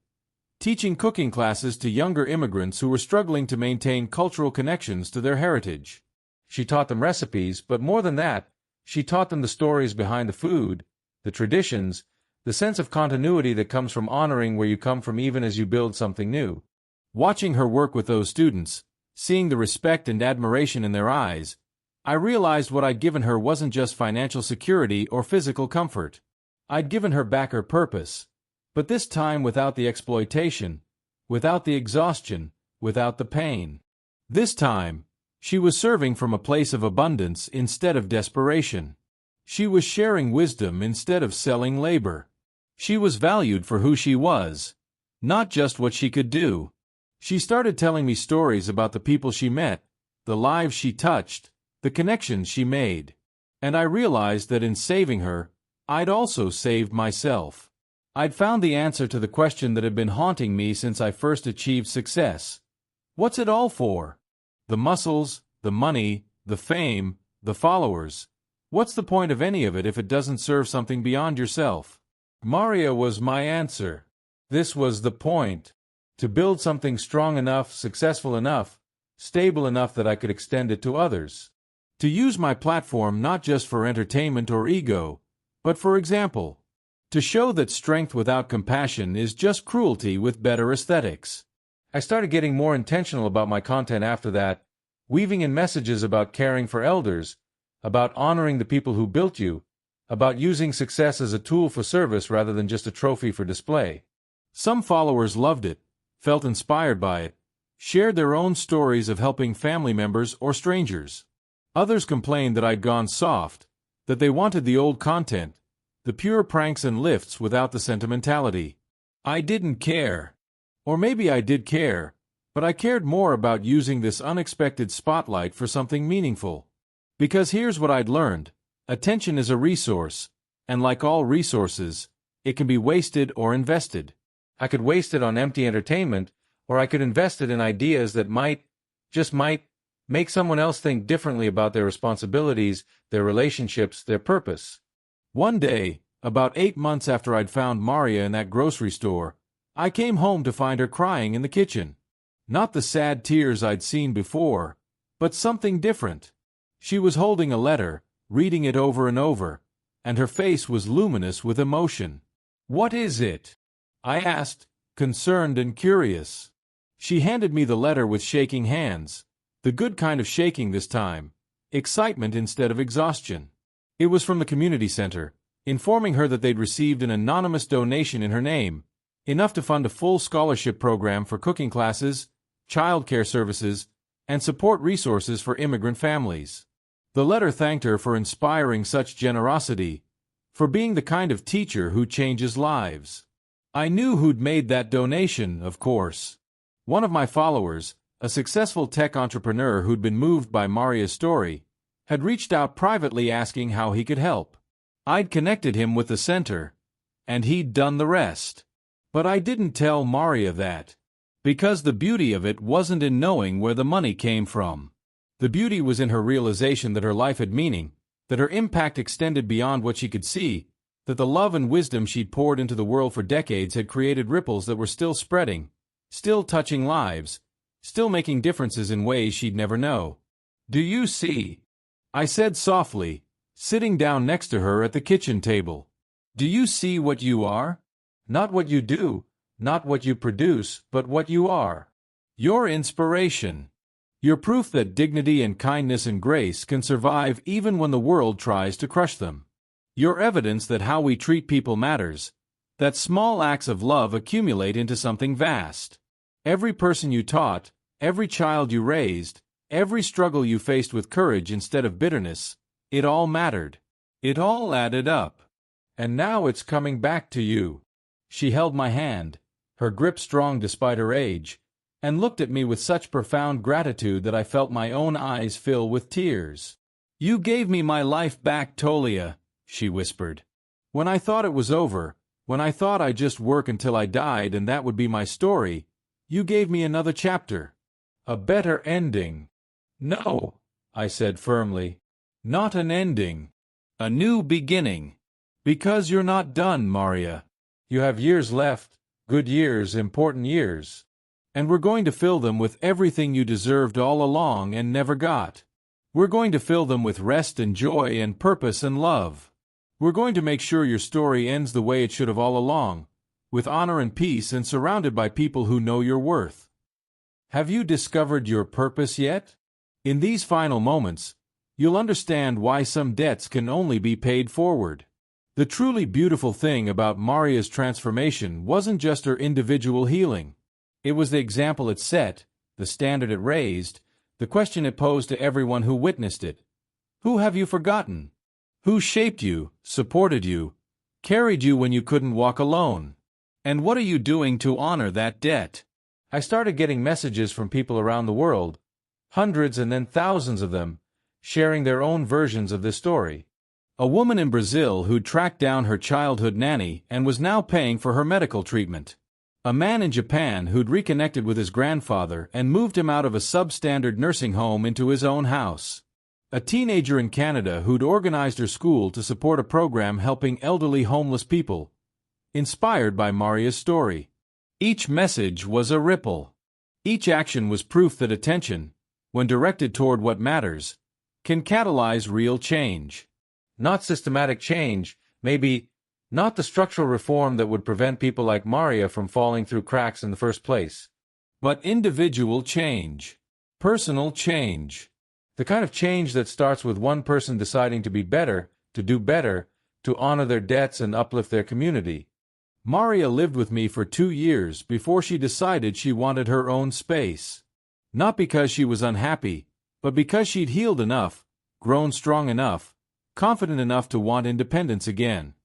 teaching cooking classes to younger immigrants who were struggling to maintain cultural connections to their heritage. She taught them recipes, but more than that, she taught them the stories behind the food, the traditions, the sense of continuity that comes from honoring where you come from even as you build something new. Watching her work with those students, seeing the respect and admiration in their eyes, I realized what I'd given her wasn't just financial security or physical comfort. I'd given her back her purpose. But this time without the exploitation, without the exhaustion, without the pain. This time, she was serving from a place of abundance instead of desperation. She was sharing wisdom instead of selling labor. She was valued for who she was, not just what she could do. She started telling me stories about the people she met, the lives she touched, the connections she made. And I realized that in saving her, I'd also saved myself. I'd found the answer to the question that had been haunting me since I first achieved success. What's it all for? The muscles, the money, the fame, the followers. What's the point of any of it if it doesn't serve something beyond yourself? Marya was my answer. This was the point. To build something strong enough, successful enough, stable enough that I could extend it to others. To use my platform not just for entertainment or ego, but for example. To show that strength without compassion is just cruelty with better aesthetics. I started getting more intentional about my content after that, weaving in messages about caring for elders, about honoring the people who built you, about using success as a tool for service rather than just a trophy for display. Some followers loved it, felt inspired by it, shared their own stories of helping family members or strangers. Others complained that I'd gone soft, that they wanted the old content, the pure pranks and lifts without the sentimentality. I didn't care. Or maybe I did care, but I cared more about using this unexpected spotlight for something meaningful. Because here's what I'd learned. Attention is a resource, and like all resources, it can be wasted or invested. I could waste it on empty entertainment, or I could invest it in ideas that might, make someone else think differently about their responsibilities, their relationships, their purpose. One day, about 8 months after I'd found Marya in that grocery store, I came home to find her crying in the kitchen. Not the sad tears I'd seen before, but something different. She was holding a letter, reading it over and over, and her face was luminous with emotion. "What is it?" I asked, concerned and curious. She handed me the letter with shaking hands, the good kind of shaking this time, excitement instead of exhaustion. It was from the community center, informing her that they'd received an anonymous donation in her name, enough to fund a full scholarship program for cooking classes, childcare services, and support resources for immigrant families. The letter thanked her for inspiring such generosity, for being the kind of teacher who changes lives. I knew who'd made that donation, of course. One of my followers, a successful tech entrepreneur who'd been moved by Marya's story, had reached out privately asking how he could help. I'd connected him with the center, and he'd done the rest. But I didn't tell Marya that, because the beauty of it wasn't in knowing where the money came from. The beauty was in her realization that her life had meaning, that her impact extended beyond what she could see, that the love and wisdom she'd poured into the world for decades had created ripples that were still spreading, still touching lives, still making differences in ways she'd never know. "Do you see?" I said softly, sitting down next to her at the kitchen table. "Do you see what you are? Not what you do, not what you produce, but what you are. Your inspiration. You're proof that dignity and kindness and grace can survive even when the world tries to crush them. You're evidence that how we treat people matters, that small acts of love accumulate into something vast. Every person you taught, every child you raised, every struggle you faced with courage instead of bitterness, it all mattered. It all added up. And now it's coming back to you." She held my hand, her grip strong despite her age, and looked at me with such profound gratitude that I felt my own eyes fill with tears. "You gave me my life back, Tolia," she whispered. "When I thought it was over, when I thought I'd just work until I died and that would be my story, you gave me another chapter. A better ending." "No," I said firmly. "Not an ending. A new beginning. Because you're not done, Marya. You have years left, good years, important years. And we're going to fill them with everything you deserved all along and never got. We're going to fill them with rest and joy and purpose and love. We're going to make sure your story ends the way it should have all along, with honor and peace and surrounded by people who know your worth. Have you discovered your purpose yet? In these final moments, you'll understand why some debts can only be paid forward. The truly beautiful thing about Marya's transformation wasn't just her individual healing. It was the example it set, the standard it raised, the question it posed to everyone who witnessed it. Who have you forgotten? Who shaped you, supported you, carried you when you couldn't walk alone? And what are you doing to honor that debt? I started getting messages from people around the world, hundreds and then thousands of them, sharing their own versions of this story. A woman in Brazil who'd tracked down her childhood nanny and was now paying for her medical treatment. A man in Japan who'd reconnected with his grandfather and moved him out of a substandard nursing home into his own house. A teenager in Canada who'd organized her school to support a program helping elderly homeless people, inspired by Marya's story. Each message was a ripple. Each action was proof that attention, when directed toward what matters, can catalyze real change. Not systematic change, maybe not the structural reform that would prevent people like Marya from falling through cracks in the first place, but individual change, personal change. The kind of change that starts with one person deciding to be better, to do better, to honor their debts and uplift their community. Marya lived with me for 2 years before she decided she wanted her own space. Not because she was unhappy, but because she'd healed enough, grown strong enough, confident enough to want independence again.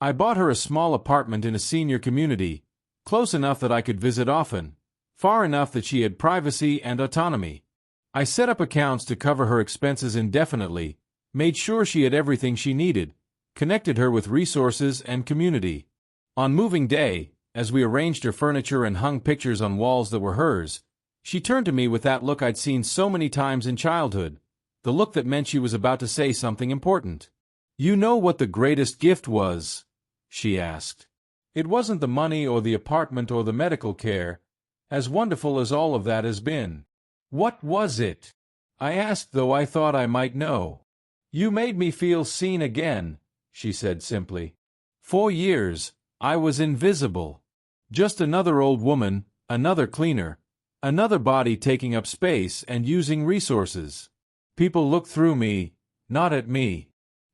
I bought her a small apartment in a senior community, close enough that I could visit often, far enough that she had privacy and autonomy. I set up accounts to cover her expenses indefinitely, made sure she had everything she needed, connected her with resources and community. On moving day, as we arranged her furniture and hung pictures on walls that were hers, she turned to me with that look I'd seen so many times in childhood, the look that meant she was about to say something important. "You know what the greatest gift was?" she asked. "It wasn't the money or the apartment or the medical care, as wonderful as all of that has been. What was it?" I asked, though I thought I might know. "You made me feel seen again," she said simply. "For years, I was invisible. Just another old woman, another cleaner, another body taking up space and using resources. People looked through me, not at me.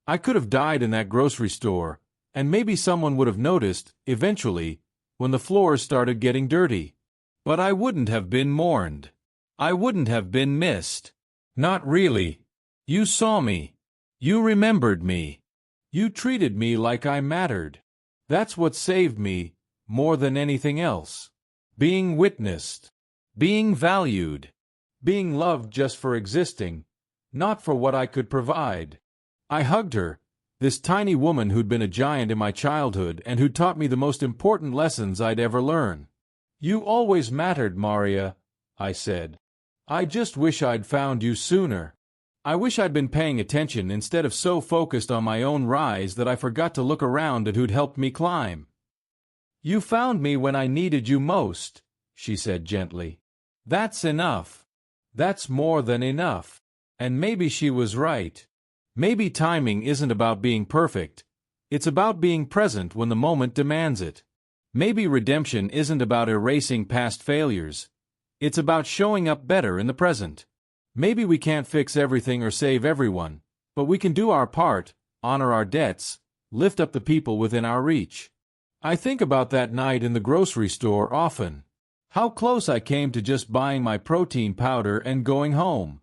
I could have died in that grocery store, and maybe someone would have noticed, eventually, when the floors started getting dirty. But I wouldn't have been mourned. I wouldn't have been missed. Not really. You saw me. You remembered me. You treated me like I mattered. That's what saved me, more than anything else. Being witnessed. Being valued. Being loved just for existing, not for what I could provide." I hugged her, this tiny woman who'd been a giant in my childhood and who'd taught me the most important lessons I'd ever learn. "You always mattered, Marya," I said. "I just wish I'd found you sooner. I wish I'd been paying attention instead of so focused on my own rise that I forgot to look around at who'd helped me climb." "You found me when I needed you most," she said gently. "That's enough. That's more than enough." And maybe she was right. Maybe timing isn't about being perfect. It's about being present when the moment demands it. Maybe redemption isn't about erasing past failures. It's about showing up better in the present. Maybe we can't fix everything or save everyone, but we can do our part, honor our debts, lift up the people within our reach. I think about that night in the grocery store often. How close I came to just buying my protein powder and going home.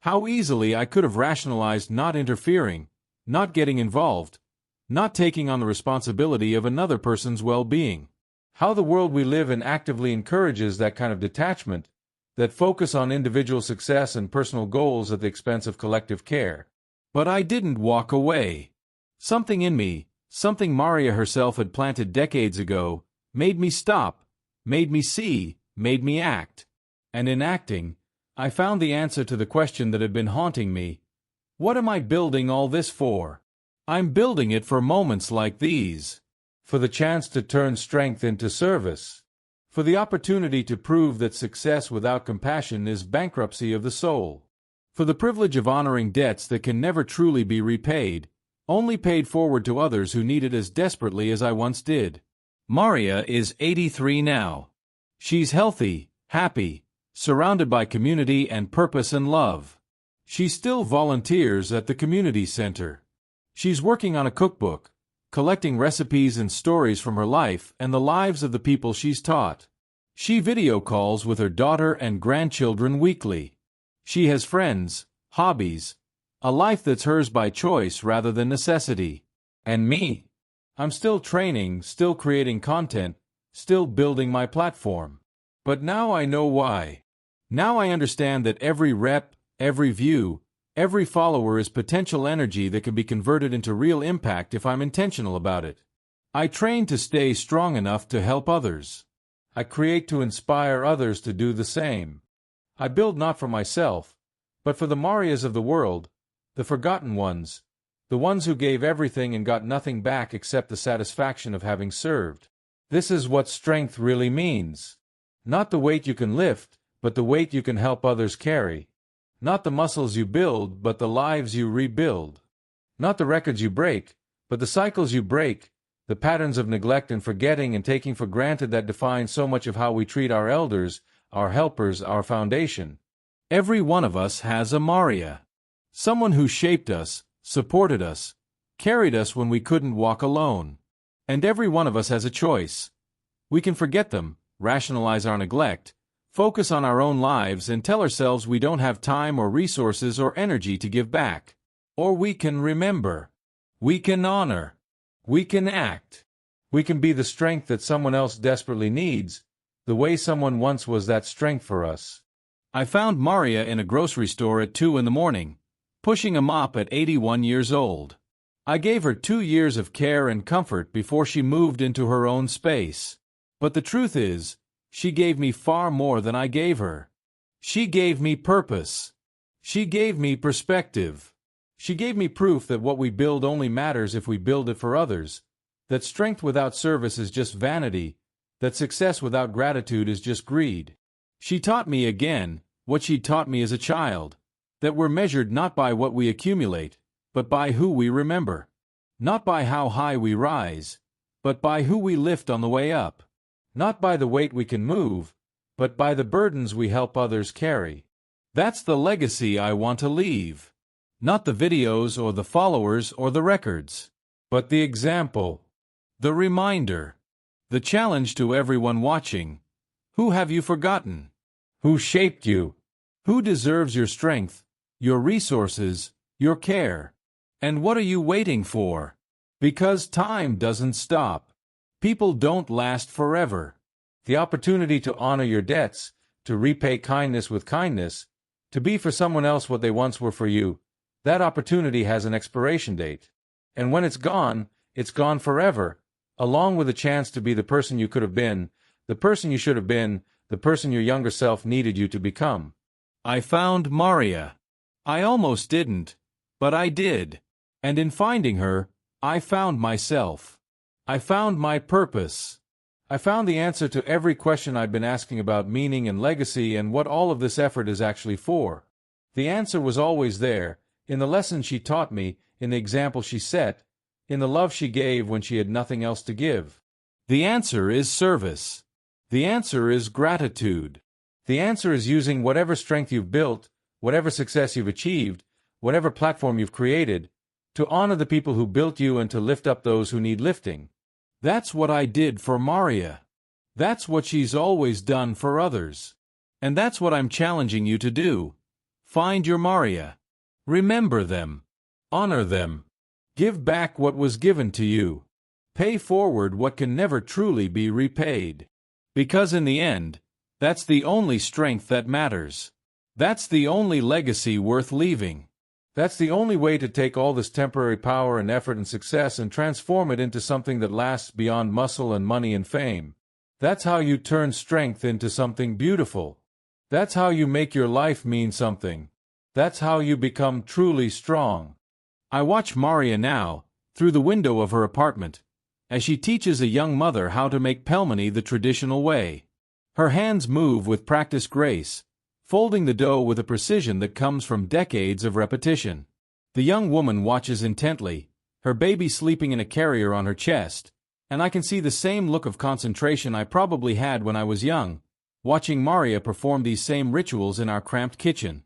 How easily I could have rationalized not interfering, not getting involved, not taking on the responsibility of another person's well-being. How the world we live in actively encourages that kind of detachment, that focus on individual success and personal goals at the expense of collective care. But I didn't walk away. Something in me, something Marya herself had planted decades ago, made me stop, made me see, made me act. And in acting, I found the answer to the question that had been haunting me. What am I building all this for? I'm building it for moments like these. For the chance to turn strength into service. For the opportunity to prove that success without compassion is bankruptcy of the soul. For the privilege of honoring debts that can never truly be repaid, only paid forward to others who need it as desperately as I once did. Marya is 83 now. She's healthy, happy, surrounded by community and purpose and love. She still volunteers at the community center. She's working on a cookbook, collecting recipes and stories from her life and the lives of the people she's taught. She video calls with her daughter and grandchildren weekly. She has friends, hobbies, a life that's hers by choice rather than necessity. And me? I'm still training, still creating content, still building my platform. But now I know why. Now I understand that every rep, every view, every follower is potential energy that can be converted into real impact if I'm intentional about it. I train to stay strong enough to help others. I create to inspire others to do the same. I build not for myself, but for the Maryas of the world, the forgotten ones, the ones who gave everything and got nothing back except the satisfaction of having served. This is what strength really means. Not the weight you can lift, but the weight you can help others carry. Not the muscles you build, but the lives you rebuild. Not the records you break, but the cycles you break, the patterns of neglect and forgetting and taking for granted that define so much of how we treat our elders, our helpers, our foundation. Every one of us has a Marya. Someone who shaped us, supported us, carried us when we couldn't walk alone. And every one of us has a choice. We can forget them, rationalize our neglect, focus on our own lives and tell ourselves we don't have time or resources or energy to give back. Or we can remember. We can honor. We can act. We can be the strength that someone else desperately needs, the way someone once was that strength for us. I found Marya in a grocery store at 2 in the morning, pushing a mop at 81 years old. I gave her 2 years of care and comfort before she moved into her own space. But the truth is, she gave me far more than I gave her. She gave me purpose. She gave me perspective. She gave me proof that what we build only matters if we build it for others, that strength without service is just vanity, that success without gratitude is just greed. She taught me again what she taught me as a child, that we're measured not by what we accumulate, but by who we remember. Not by how high we rise, but by who we lift on the way up. Not by the weight we can move, but by the burdens we help others carry. That's the legacy I want to leave. Not the videos or the followers or the records, but the example, the reminder, the challenge to everyone watching. Who have you forgotten? Who shaped you? Who deserves your strength, your resources, your care? And what are you waiting for? Because time doesn't stop. People don't last forever. The opportunity to honor your debts, to repay kindness with kindness, to be for someone else what they once were for you, that opportunity has an expiration date. And when it's gone forever, along with a chance to be the person you could have been, the person you should have been, the person your younger self needed you to become. I found Marya. I almost didn't, but I did. And in finding her, I found myself. I found my purpose. I found the answer to every question I'd been asking about meaning and legacy and what all of this effort is actually for. The answer was always there, in the lessons she taught me, in the example she set, in the love she gave when she had nothing else to give. The answer is service. The answer is gratitude. The answer is using whatever strength you've built, whatever success you've achieved, whatever platform you've created, to honor the people who built you and to lift up those who need lifting. That's what I did for Marya. That's what she's always done for others. And that's what I'm challenging you to do. Find your Marya. Remember them. Honor them. Give back what was given to you. Pay forward what can never truly be repaid. Because in the end, that's the only strength that matters. That's the only legacy worth leaving. That's the only way to take all this temporary power and effort and success and transform it into something that lasts beyond muscle and money and fame. That's how you turn strength into something beautiful. That's how you make your life mean something. That's how you become truly strong. I watch Marya now, through the window of her apartment, as she teaches a young mother how to make pelmeni the traditional way. Her hands move with practiced grace, folding the dough with a precision that comes from decades of repetition. The young woman watches intently, her baby sleeping in a carrier on her chest, and I can see the same look of concentration I probably had when I was young, watching Marya perform these same rituals in our cramped kitchen.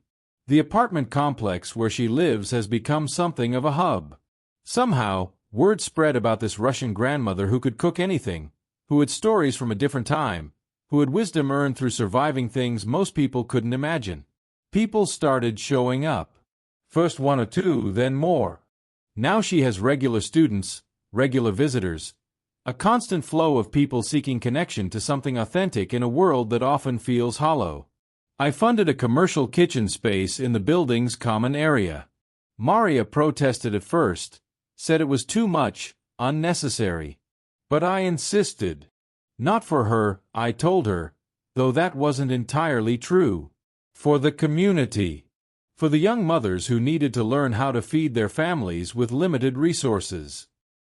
The apartment complex where she lives has become something of a hub. Somehow, word spread about this Russian grandmother who could cook anything, who had stories from a different time, who had wisdom earned through surviving things most people couldn't imagine. People started showing up. First 1 or 2, then more. Now she has regular students, regular visitors, a constant flow of people seeking connection to something authentic in a world that often feels hollow. I funded a commercial kitchen space in the building's common area. Marya protested at first, said it was too much, unnecessary. But I insisted. Not for her, I told her, though that wasn't entirely true. For the community. For the young mothers who needed to learn how to feed their families with limited resources.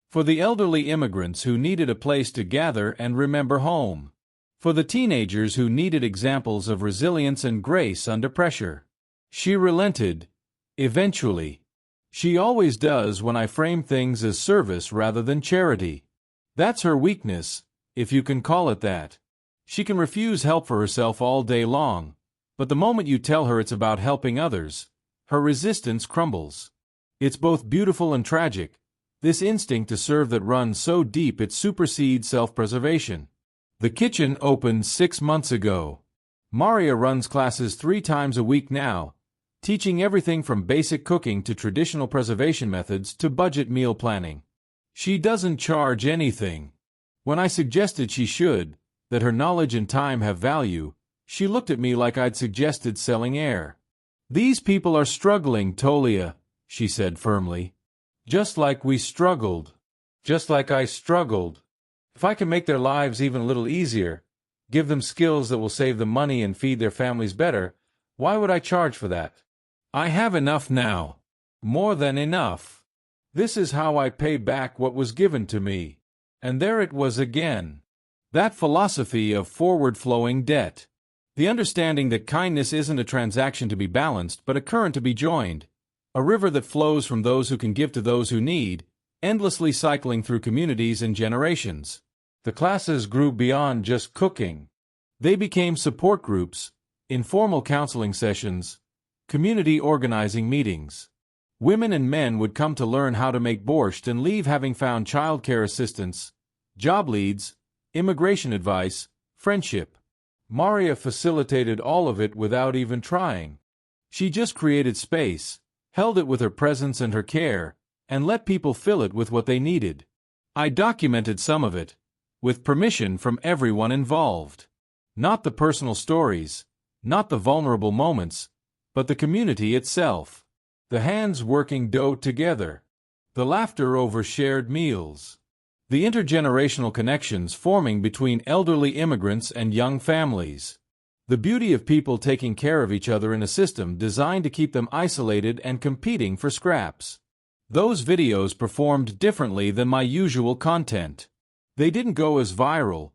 For the elderly immigrants who needed a place to gather and remember home. For the teenagers who needed examples of resilience and grace under pressure. She relented, eventually. She always does when I frame things as service rather than charity. That's her weakness, if you can call it that. She can refuse help for herself all day long, but the moment you tell her it's about helping others, her resistance crumbles. It's both beautiful and tragic, this instinct to serve that runs so deep it supersedes self-preservation. The kitchen opened 6 months ago. Marya runs classes 3 times a week now, teaching everything from basic cooking to traditional preservation methods to budget meal planning. She doesn't charge anything. When I suggested she should, that her knowledge and time have value, she looked at me like I'd suggested selling air. "These people are struggling, Tolia," she said firmly. "Just like we struggled. Just like I struggled. If I can make their lives even a little easier, give them skills that will save them money and feed their families better, why would I charge for that? I have enough now. More than enough. This is how I pay back what was given to me." And there it was again. That philosophy of forward-flowing debt. The understanding that kindness isn't a transaction to be balanced, but a current to be joined. A river that flows from those who can give to those who need, endlessly cycling through communities and generations. The classes grew beyond just cooking. They became support groups, informal counseling sessions, community organizing meetings. Women and men would come to learn how to make borscht and leave having found childcare assistance, job leads, immigration advice, friendship. Marya facilitated all of it without even trying. She just created space, held it with her presence and her care, and let people fill it with what they needed. I documented some of it, with permission from everyone involved. Not the personal stories, not the vulnerable moments, but the community itself. The hands working dough together. The laughter over shared meals. The intergenerational connections forming between elderly immigrants and young families. The beauty of people taking care of each other in a system designed to keep them isolated and competing for scraps. Those videos performed differently than my usual content. They didn't go as viral,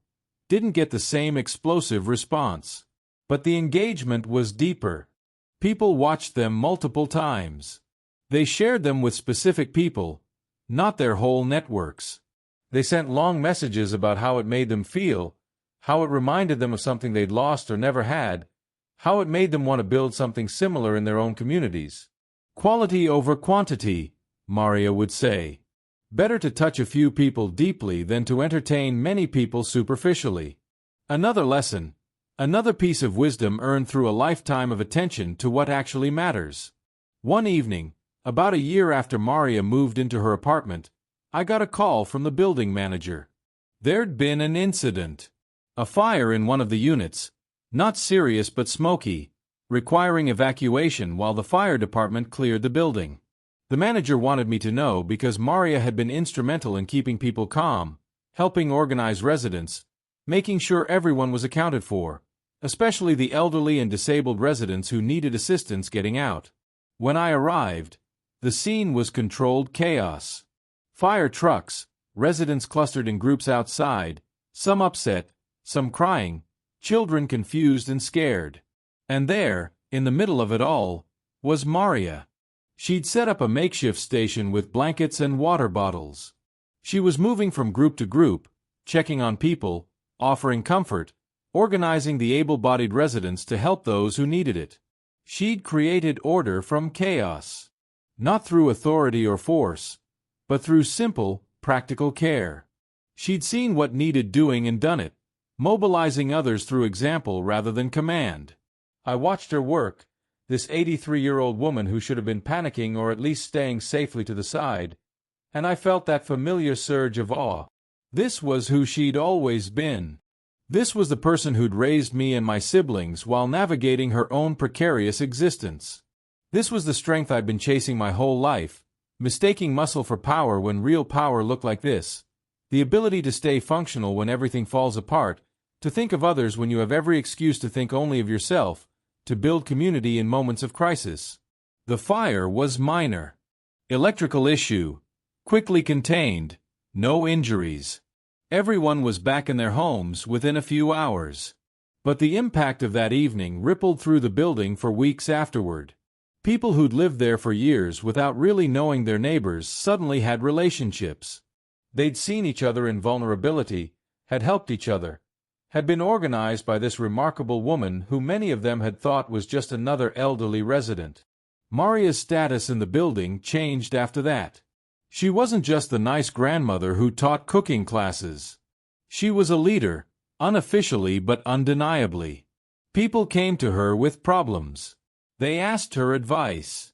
didn't get the same explosive response. But the engagement was deeper. People watched them multiple times. They shared them with specific people, not their whole networks. They sent long messages about how it made them feel, how it reminded them of something they'd lost or never had, how it made them want to build something similar in their own communities. Quality over quantity, Marya would say. Better to touch a few people deeply than to entertain many people superficially. Another lesson, another piece of wisdom earned through a lifetime of attention to what actually matters. One evening, about a year after Marya moved into her apartment, I got a call from the building manager. There'd been an incident. A fire in one of the units, not serious but smoky, requiring evacuation while the fire department cleared the building. The manager wanted me to know because Marya had been instrumental in keeping people calm, helping organize residents, making sure everyone was accounted for, especially the elderly and disabled residents who needed assistance getting out. When I arrived, the scene was controlled chaos. Fire trucks, residents clustered in groups outside, some upset, some crying, children confused and scared. And there, in the middle of it all, was Marya. She'd set up a makeshift station with blankets and water bottles. She was moving from group to group, checking on people, offering comfort, organizing the able-bodied residents to help those who needed it. She'd created order from chaos. Not through authority or force, but through simple, practical care. She'd seen what needed doing and done it, mobilizing others through example rather than command. I watched her work, this 83-year-old woman who should have been panicking or at least staying safely to the side, and I felt that familiar surge of awe. This was who she'd always been. This was the person who'd raised me and my siblings while navigating her own precarious existence. This was the strength I'd been chasing my whole life, mistaking muscle for power when real power looked like this. The ability to stay functional when everything falls apart, to think of others when you have every excuse to think only of yourself, to build community in moments of crisis. The fire was minor. Electrical issue. Quickly contained. No injuries. Everyone was back in their homes within a few hours. But the impact of that evening rippled through the building for weeks afterward. People who'd lived there for years without really knowing their neighbors suddenly had relationships. They'd seen each other in vulnerability, had helped each other, had been organized by this remarkable woman who many of them had thought was just another elderly resident. Marya's status in the building changed after that. She wasn't just the nice grandmother who taught cooking classes. She was a leader, unofficially but undeniably. People came to her with problems. They asked her advice.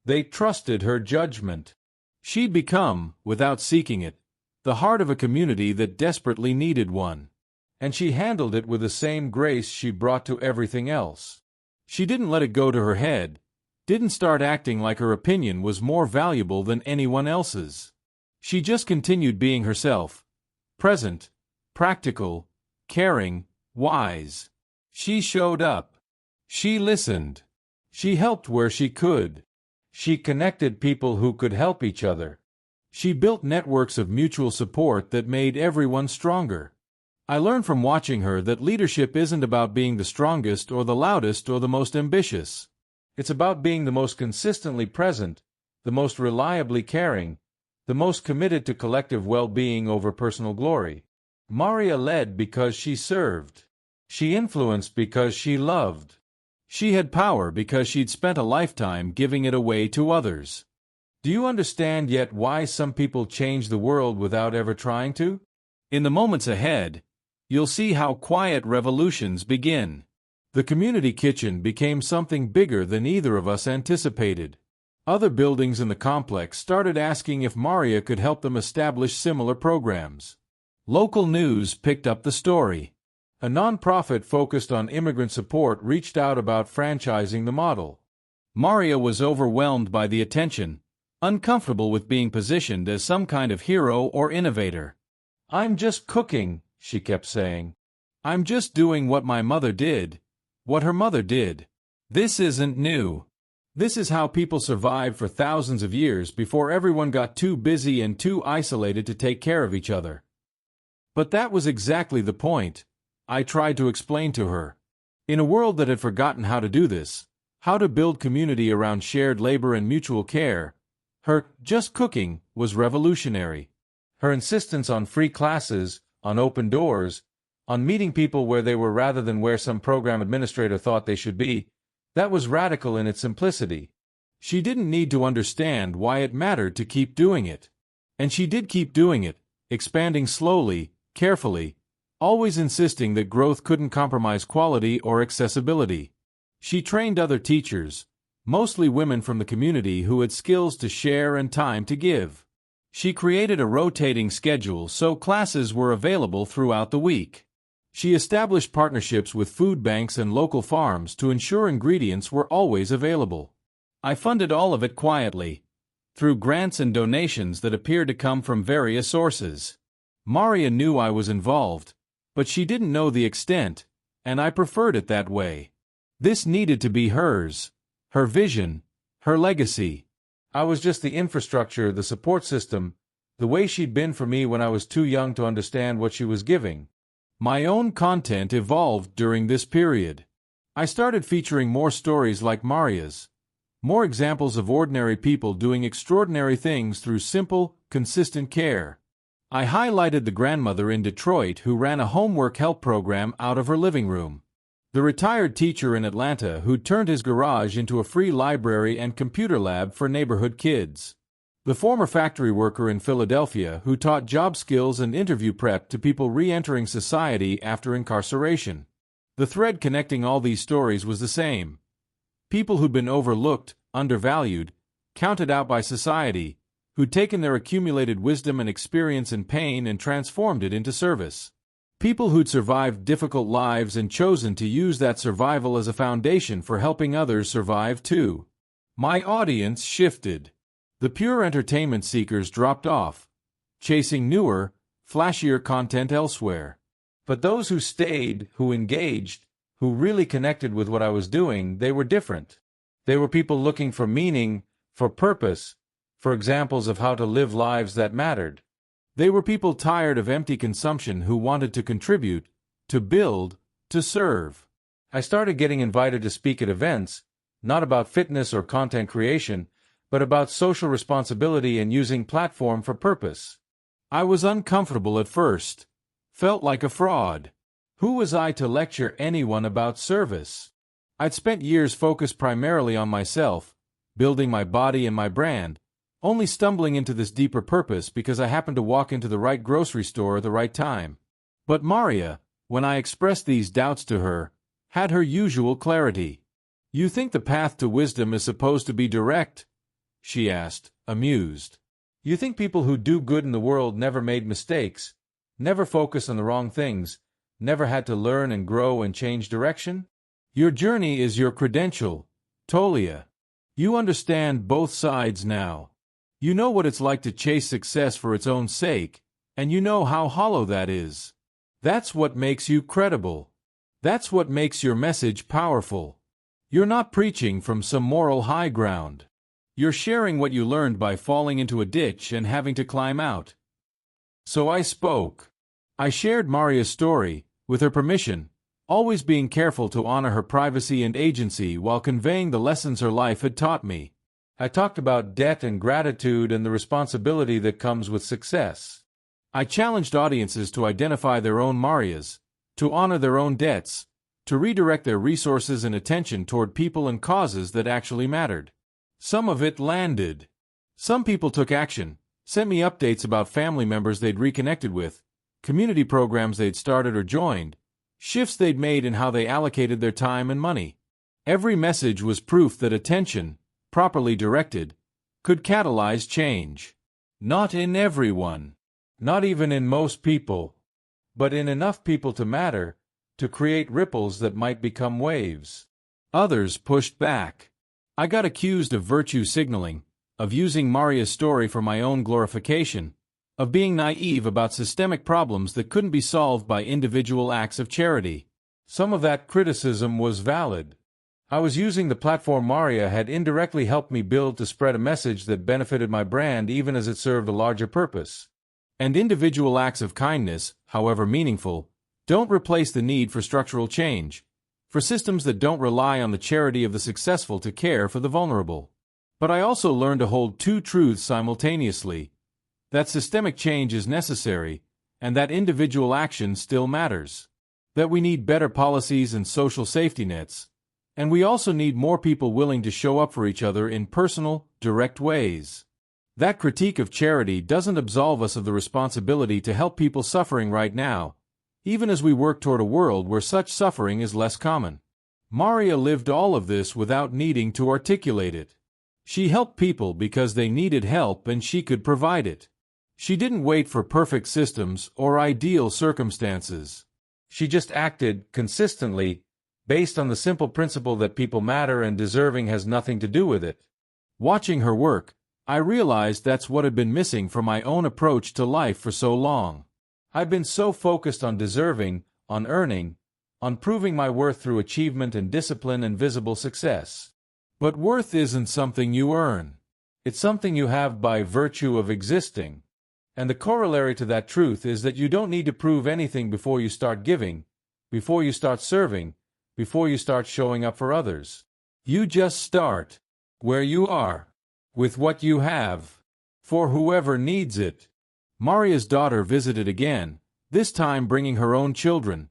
They trusted her judgment. She'd become, without seeking it, the heart of a community that desperately needed one. And she handled it with the same grace she brought to everything else. She didn't let it go to her head, didn't start acting like her opinion was more valuable than anyone else's. She just continued being herself, present, practical, caring, wise. She showed up. She listened. She helped where she could. She connected people who could help each other. She built networks of mutual support that made everyone stronger. I learned from watching her that leadership isn't about being the strongest or the loudest or the most ambitious. It's about being the most consistently present, the most reliably caring, the most committed to collective well-being over personal glory. Marya led because she served. She influenced because she loved. She had power because she'd spent a lifetime giving it away to others. Do you understand yet why some people change the world without ever trying to? In the moments ahead, you'll see how quiet revolutions begin. The community kitchen became something bigger than either of us anticipated. Other buildings in the complex started asking if Marya could help them establish similar programs. Local news picked up the story. A nonprofit focused on immigrant support reached out about franchising the model. Marya was overwhelmed by the attention, uncomfortable with being positioned as some kind of hero or innovator. "I'm just cooking," she kept saying. "I'm just doing what my mother did, what her mother did. This isn't new. This is how people survived for thousands of years before everyone got too busy and too isolated to take care of each other." But that was exactly the point, I tried to explain to her. In a world that had forgotten how to do this, how to build community around shared labor and mutual care, her "just cooking" was revolutionary. Her insistence on free classes, on open doors, on meeting people where they were rather than where some program administrator thought they should be, that was radical in its simplicity. She didn't need to understand why it mattered to keep doing it. And she did keep doing it, expanding slowly, carefully, always insisting that growth couldn't compromise quality or accessibility. She trained other teachers, mostly women from the community who had skills to share and time to give. She created a rotating schedule so classes were available throughout the week. She established partnerships with food banks and local farms to ensure ingredients were always available. I funded all of it quietly, through grants and donations that appeared to come from various sources. Marya knew I was involved, but she didn't know the extent, and I preferred it that way. This needed to be hers, her vision, her legacy. I was just the infrastructure, the support system, the way she'd been for me when I was too young to understand what she was giving. My own content evolved during this period. I started featuring more stories like Marya's, more examples of ordinary people doing extraordinary things through simple, consistent care. I highlighted the grandmother in Detroit who ran a homework help program out of her living room, the retired teacher in Atlanta who turned his garage into a free library and computer lab for neighborhood kids, the former factory worker in Philadelphia who taught job skills and interview prep to people re-entering society after incarceration. The thread connecting all these stories was the same. People who'd been overlooked, undervalued, counted out by society, who'd taken their accumulated wisdom and experience in pain and transformed it into service. People who'd survived difficult lives and chosen to use that survival as a foundation for helping others survive too. My audience shifted. The pure entertainment seekers dropped off, chasing newer, flashier content elsewhere. But those who stayed, who engaged, who really connected with what I was doing, they were different. They were people looking for meaning, for purpose, for examples of how to live lives that mattered. They were people tired of empty consumption who wanted to contribute, to build, to serve. I started getting invited to speak at events, Not about fitness or content creation, but about social responsibility and using platform for purpose. I was uncomfortable at first. Felt like a fraud. Who was I to lecture anyone about service? I'd spent years focused primarily on myself, building my body and my brand, only stumbling into this deeper purpose because I happened to walk into the right grocery store at the right time. But Marya, when I expressed these doubts to her, had her usual clarity. "You think the path to wisdom is supposed to be direct?" she asked, amused. "You think people who do good in the world never made mistakes, never focused on the wrong things, never had to learn and grow and change direction? Your journey is your credential, Tolia. You understand both sides now. You know what it's like to chase success for its own sake, and you know how hollow that is. That's what makes you credible. That's what makes your message powerful. You're not preaching from some moral high ground. You're sharing what you learned by falling into a ditch and having to climb out." So I spoke. I shared Marya's story, with her permission, always being careful to honor her privacy and agency while conveying the lessons her life had taught me. I talked about debt and gratitude and the responsibility that comes with success. I challenged audiences to identify their own Maryas, to honor their own debts, to redirect their resources and attention toward people and causes that actually mattered. Some of it landed. Some people took action, sent me updates about family members they'd reconnected with, community programs they'd started or joined, shifts they'd made in how they allocated their time and money. Every message was proof that attention, properly directed, could catalyze change. Not in everyone, not even in most people, but in enough people to matter, to create ripples that might become waves. Others pushed back. I got accused of virtue signaling, of using Marya's story for my own glorification, of being naive about systemic problems that couldn't be solved by individual acts of charity. Some of that criticism was valid. I was using the platform Marya had indirectly helped me build to spread a message that benefited my brand even as it served a larger purpose. And individual acts of kindness, however meaningful, don't replace the need for structural change, for systems that don't rely on the charity of the successful to care for the vulnerable. But I also learned to hold two truths simultaneously: that systemic change is necessary, and that individual action still matters. That we need better policies and social safety nets, and we also need more people willing to show up for each other in personal, direct ways. That critique of charity doesn't absolve us of the responsibility to help people suffering right now, even as we work toward a world where such suffering is less common. Marya lived all of this without needing to articulate it. She helped people because they needed help and she could provide it. She didn't wait for perfect systems or ideal circumstances. She just acted consistently, based on the simple principle that people matter and deserving has nothing to do with it. Watching her work, I realized that's what had been missing from my own approach to life for so long. I've been so focused on deserving, on earning, on proving my worth through achievement and discipline and visible success. But worth isn't something you earn. It's something you have by virtue of existing. And the corollary to that truth is that you don't need to prove anything before you start giving, before you start serving, before you start showing up for others. You just start where you are, with what you have, for whoever needs it. Marya's daughter visited again, this time bringing her own children,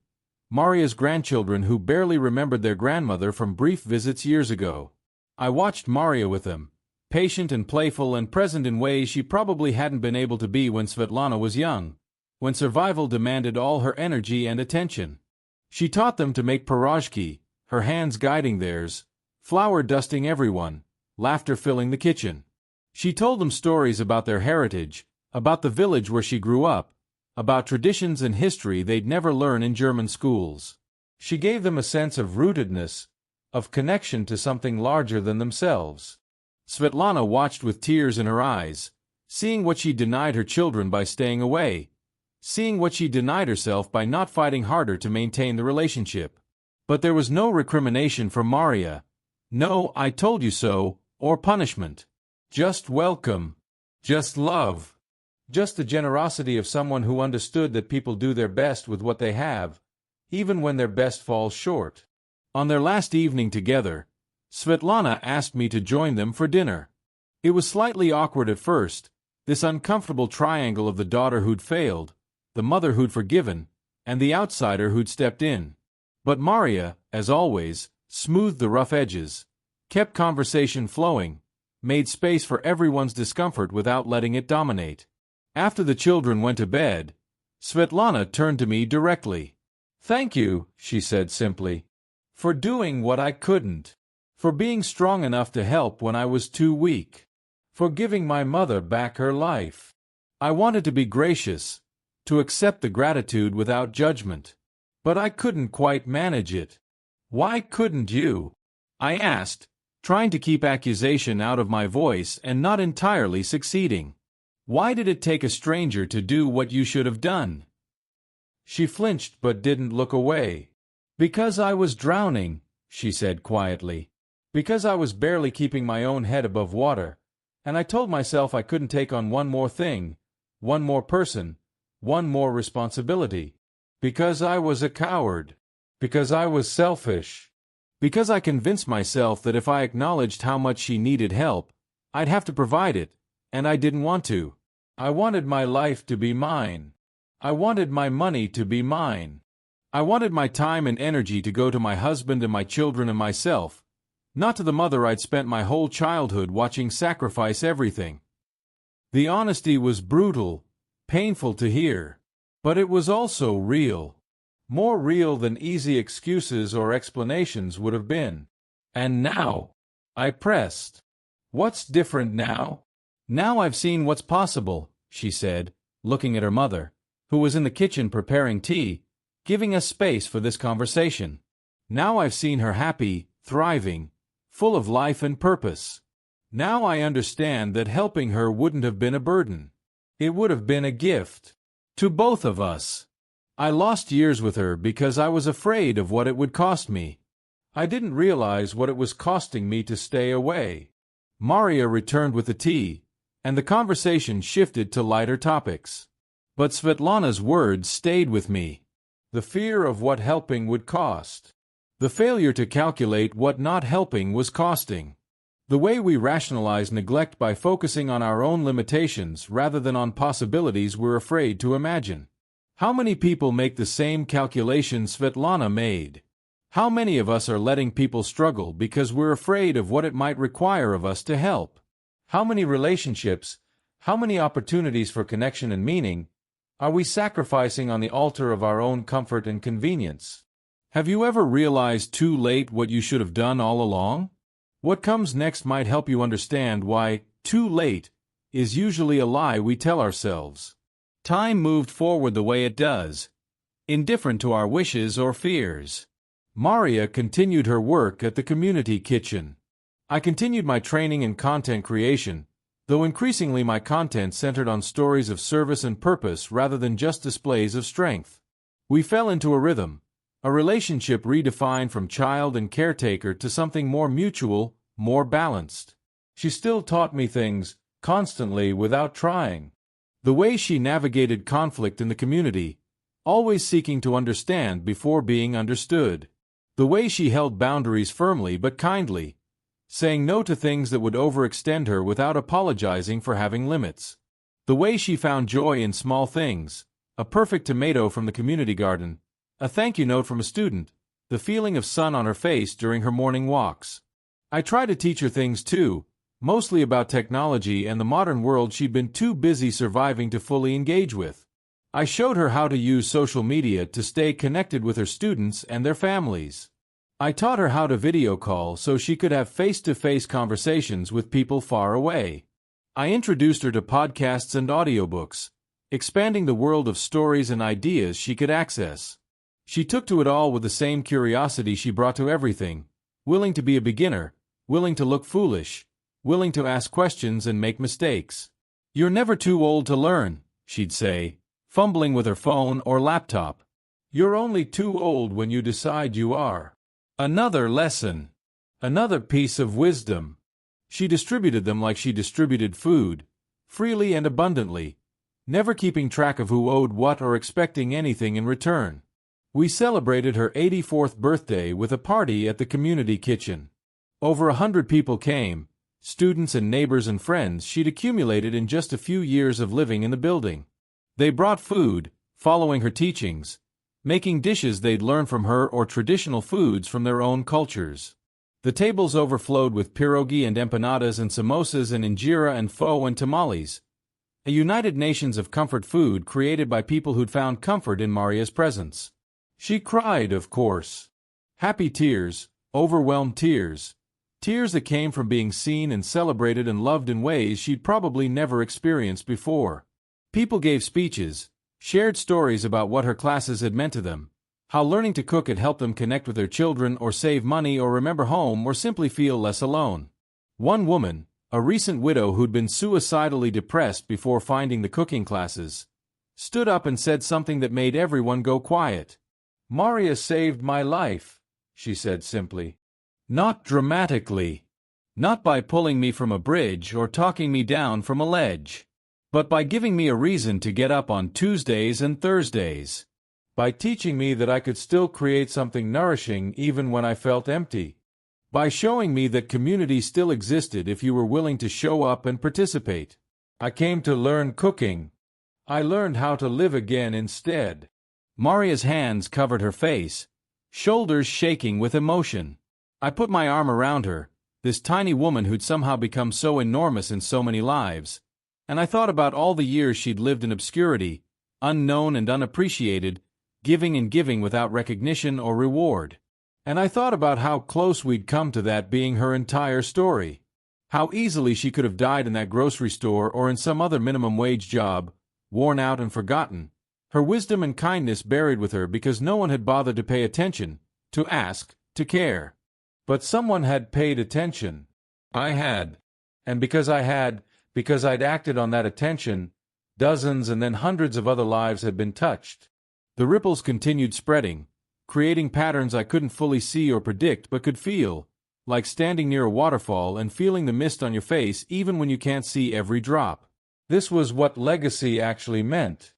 Marya's grandchildren who barely remembered their grandmother from brief visits years ago. I watched Marya with them, patient and playful and present in ways she probably hadn't been able to be when Svetlana was young, when survival demanded all her energy and attention. She taught them to make pierogi, her hands guiding theirs, flour dusting everyone, laughter filling the kitchen. She told them stories about their heritage, about the village where she grew up, about traditions and history they'd never learn in German schools. She gave them a sense of rootedness, of connection to something larger than themselves. Svetlana watched with tears in her eyes, seeing what she denied her children by staying away, seeing what she denied herself by not fighting harder to maintain the relationship. But there was no recrimination from Marya, no "I told you so," or punishment. Just welcome. Just love. Just the generosity of someone who understood that people do their best with what they have, even when their best falls short. On their last evening together, Svetlana asked me to join them for dinner. It was slightly awkward at first, this uncomfortable triangle of the daughter who'd failed, the mother who'd forgiven, and the outsider who'd stepped in. But Marya, as always, smoothed the rough edges, kept conversation flowing, made space for everyone's discomfort without letting it dominate. After the children went to bed, Svetlana turned to me directly. "Thank you," she said simply, "for doing what I couldn't, for being strong enough to help when I was too weak, for giving my mother back her life." I wanted to be gracious, to accept the gratitude without judgment, but I couldn't quite manage it. "Why couldn't you?" I asked, trying to keep accusation out of my voice and not entirely succeeding. "Why did it take a stranger to do what you should have done?" She flinched but didn't look away. "Because I was drowning," she said quietly. "Because I was barely keeping my own head above water, and I told myself I couldn't take on one more thing, one more person, one more responsibility. Because I was a coward. Because I was selfish. Because I convinced myself that if I acknowledged how much she needed help, I'd have to provide it, and I didn't want to. I wanted my life to be mine. I wanted my money to be mine. I wanted my time and energy to go to my husband and my children and myself, not to the mother I'd spent my whole childhood watching sacrifice everything." The honesty was brutal, painful to hear, but it was also real. More real than easy excuses or explanations would have been. "And now?" I pressed. "What's different now?" "Now I've seen what's possible," she said, looking at her mother, who was in the kitchen preparing tea, giving us space for this conversation. "Now I've seen her happy, thriving, full of life and purpose. Now I understand that helping her wouldn't have been a burden. It would have been a gift. To both of us. I lost years with her because I was afraid of what it would cost me. I didn't realize what it was costing me to stay away." Marya returned with the tea, and the conversation shifted to lighter topics. But Svetlana's words stayed with me. The fear of what helping would cost. The failure to calculate what not helping was costing. The way we rationalize neglect by focusing on our own limitations rather than on possibilities we're afraid to imagine. How many people make the same calculation Svetlana made? How many of us are letting people struggle because we're afraid of what it might require of us to help? How many relationships, how many opportunities for connection and meaning, are we sacrificing on the altar of our own comfort and convenience? Have you ever realized too late what you should have done all along? What comes next might help you understand why too late is usually a lie we tell ourselves. Time moved forward the way it does, indifferent to our wishes or fears. Marya continued her work at the community kitchen. I continued my training in content creation, though increasingly my content centered on stories of service and purpose rather than just displays of strength. We fell into a rhythm, a relationship redefined from child and caretaker to something more mutual, more balanced. She still taught me things, constantly without trying. The way she navigated conflict in the community, always seeking to understand before being understood. The way she held boundaries firmly but kindly, saying no to things that would overextend her without apologizing for having limits. The way she found joy in small things, a perfect tomato from the community garden, a thank you note from a student, the feeling of sun on her face during her morning walks. I try to teach her things too, mostly about technology and the modern world she'd been too busy surviving to fully engage with. I showed her how to use social media to stay connected with her students and their families. I taught her how to video call so she could have face-to-face conversations with people far away. I introduced her to podcasts and audiobooks, expanding the world of stories and ideas she could access. She took to it all with the same curiosity she brought to everything, willing to be a beginner, willing to look foolish, willing to ask questions and make mistakes. "You're never too old to learn," she'd say, fumbling with her phone or laptop. "You're only too old when you decide you are." Another lesson. Another piece of wisdom. She distributed them like she distributed food, freely and abundantly, never keeping track of who owed what or expecting anything in return. We celebrated her 84th birthday with a party at the community kitchen. Over 100 people came, students and neighbors and friends she'd accumulated in just a few years of living in the building. They brought food, following her teachings, making dishes they'd learned from her or traditional foods from their own cultures. The tables overflowed with pierogi and empanadas and samosas and injera and pho and tamales, a United Nations of comfort food created by people who'd found comfort in Marya's presence. She cried, of course. Happy tears, overwhelmed tears. Tears that came from being seen and celebrated and loved in ways she'd probably never experienced before. People gave speeches, shared stories about what her classes had meant to them, how learning to cook had helped them connect with their children or save money or remember home or simply feel less alone. One woman, a recent widow who'd been suicidally depressed before finding the cooking classes, stood up and said something that made everyone go quiet. "Marya saved my life," she said simply. Not dramatically. Not by pulling me from a bridge or talking me down from a ledge. But by giving me a reason to get up on Tuesdays and Thursdays. By teaching me that I could still create something nourishing even when I felt empty. By showing me that community still existed if you were willing to show up and participate. I came to learn cooking. I learned how to live again instead. Marya's hands covered her face, shoulders shaking with emotion. I put my arm around her, this tiny woman who'd somehow become so enormous in so many lives, and I thought about all the years she'd lived in obscurity, unknown and unappreciated, giving and giving without recognition or reward. And I thought about how close we'd come to that being her entire story. How easily she could have died in that grocery store or in some other minimum wage job, worn out and forgotten, her wisdom and kindness buried with her because no one had bothered to pay attention, to ask, to care. But someone had paid attention. I had. And because I'd acted on that attention, dozens and then hundreds of other lives had been touched. The ripples continued spreading, creating patterns I couldn't fully see or predict but could feel, like standing near a waterfall and feeling the mist on your face even when you can't see every drop. This was what legacy actually meant.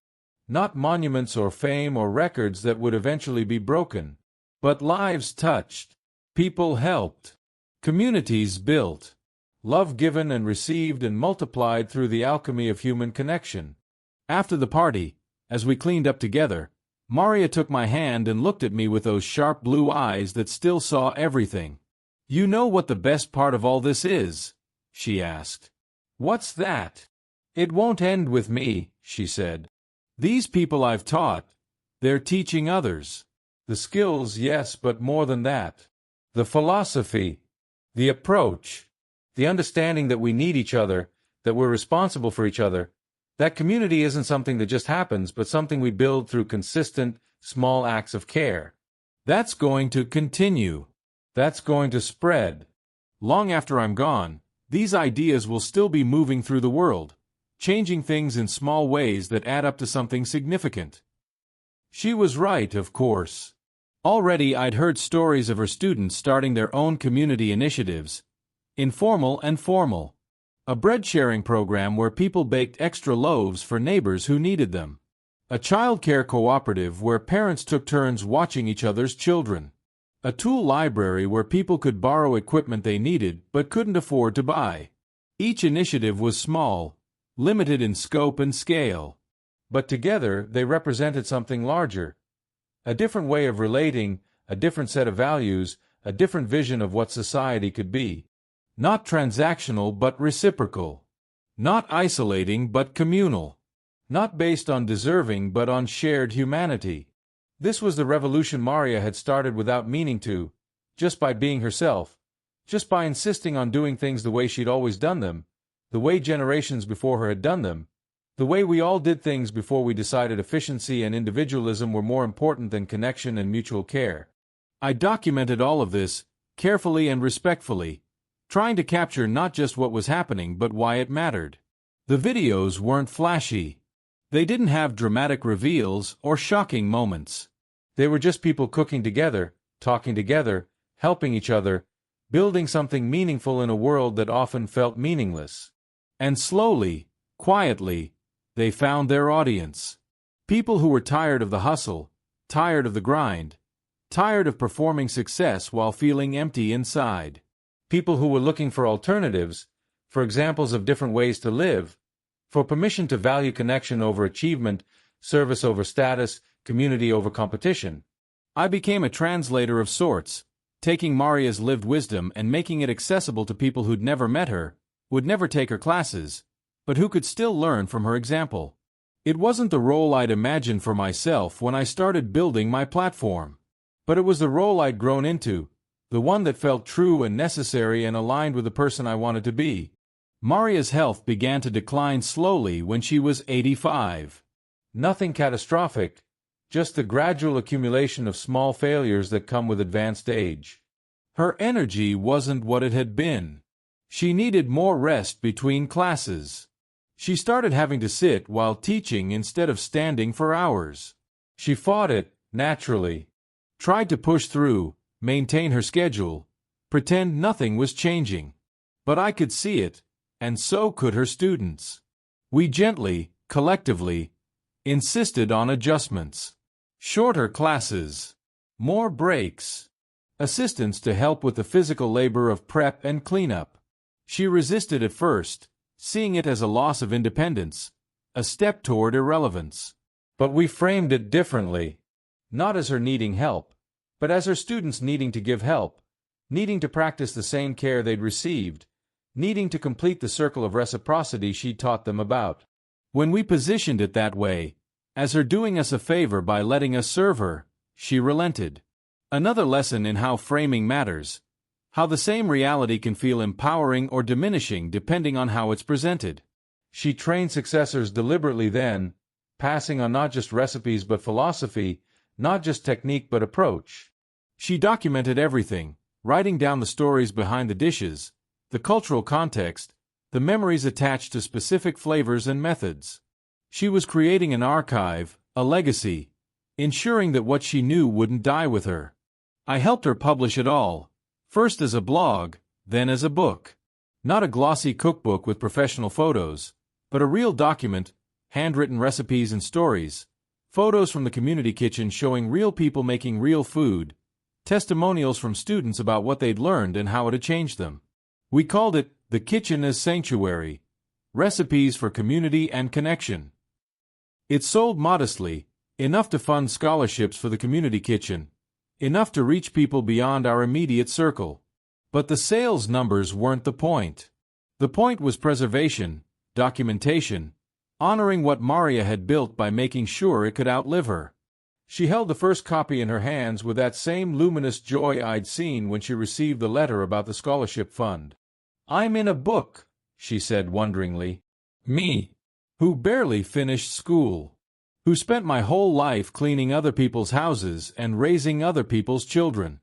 Not monuments or fame or records that would eventually be broken, but lives touched, people helped, communities built, love given and received and multiplied through the alchemy of human connection. After the party, as we cleaned up together, Marya took my hand and looked at me with those sharp blue eyes that still saw everything. "You know what the best part of all this is?" she asked. "What's that?" "It won't end with me," she said. "These people I've taught, they're teaching others. The skills, yes, but more than that. The philosophy, the approach, the understanding that we need each other, that we're responsible for each other. That community isn't something that just happens, but something we build through consistent, small acts of care. That's going to continue. That's going to spread. Long after I'm gone, these ideas will still be moving through the world, changing things in small ways that add up to something significant." She was right, of course. Already I'd heard stories of her students starting their own community initiatives, informal and formal. A bread-sharing program where people baked extra loaves for neighbors who needed them. A childcare cooperative where parents took turns watching each other's children. A tool library where people could borrow equipment they needed but couldn't afford to buy. Each initiative was small, limited in scope and scale. But together they represented something larger. A different way of relating, a different set of values, a different vision of what society could be. Not transactional but reciprocal. Not isolating but communal. Not based on deserving but on shared humanity. This was the revolution Marya had started without meaning to, just by being herself, just by insisting on doing things the way she'd always done them, the way generations before her had done them, the way we all did things before we decided efficiency and individualism were more important than connection and mutual care. I documented all of this, carefully and respectfully, trying to capture not just what was happening but why it mattered. The videos weren't flashy. They didn't have dramatic reveals or shocking moments. They were just people cooking together, talking together, helping each other, building something meaningful in a world that often felt meaningless. And slowly, quietly, they found their audience. People who were tired of the hustle, tired of the grind, tired of performing success while feeling empty inside. People who were looking for alternatives, for examples of different ways to live, for permission to value connection over achievement, service over status, community over competition. I became a translator of sorts, taking Marya's lived wisdom and making it accessible to people who'd never met her, would never take her classes, but who could still learn from her example. It wasn't the role I'd imagined for myself when I started building my platform, but it was the role I'd grown into, the one that felt true and necessary and aligned with the person I wanted to be. Marya's health began to decline slowly when she was 85. Nothing catastrophic, just the gradual accumulation of small failures that come with advanced age. Her energy wasn't what it had been. She needed more rest between classes. She started having to sit while teaching instead of standing for hours. She fought it, naturally. Tried to push through, maintain her schedule, pretend nothing was changing. But I could see it, and so could her students. We gently, collectively, insisted on adjustments. Shorter classes, more breaks, assistance to help with the physical labor of prep and cleanup. She resisted at first, seeing it as a loss of independence, a step toward irrelevance. But we framed it differently, not as her needing help, but as her students needing to give help, needing to practice the same care they'd received, needing to complete the circle of reciprocity she'd taught them about. When we positioned it that way, as her doing us a favor by letting us serve her, she relented. Another lesson in how framing matters, how the same reality can feel empowering or diminishing depending on how it's presented. She trained successors deliberately then, passing on not just recipes but philosophy, not just technique but approach. She documented everything, writing down the stories behind the dishes, the cultural context, the memories attached to specific flavors and methods. She was creating an archive, a legacy, ensuring that what she knew wouldn't die with her. I helped her publish it all, first as a blog, then as a book. Not a glossy cookbook with professional photos, but a real document, handwritten recipes and stories, photos from the community kitchen showing real people making real food, testimonials from students about what they'd learned and how it had changed them. We called it The Kitchen as Sanctuary, Recipes for Community and Connection. It sold modestly, enough to fund scholarships for the community kitchen, enough to reach people beyond our immediate circle. But the sales numbers weren't the point. The point was preservation, documentation, honoring what Marya had built by making sure it could outlive her. She held the first copy in her hands with that same luminous joy I'd seen when she received the letter about the scholarship fund. "I'm in a book," she said wonderingly. Me, who barely finished school, who spent my whole life cleaning other people's houses and raising other people's children.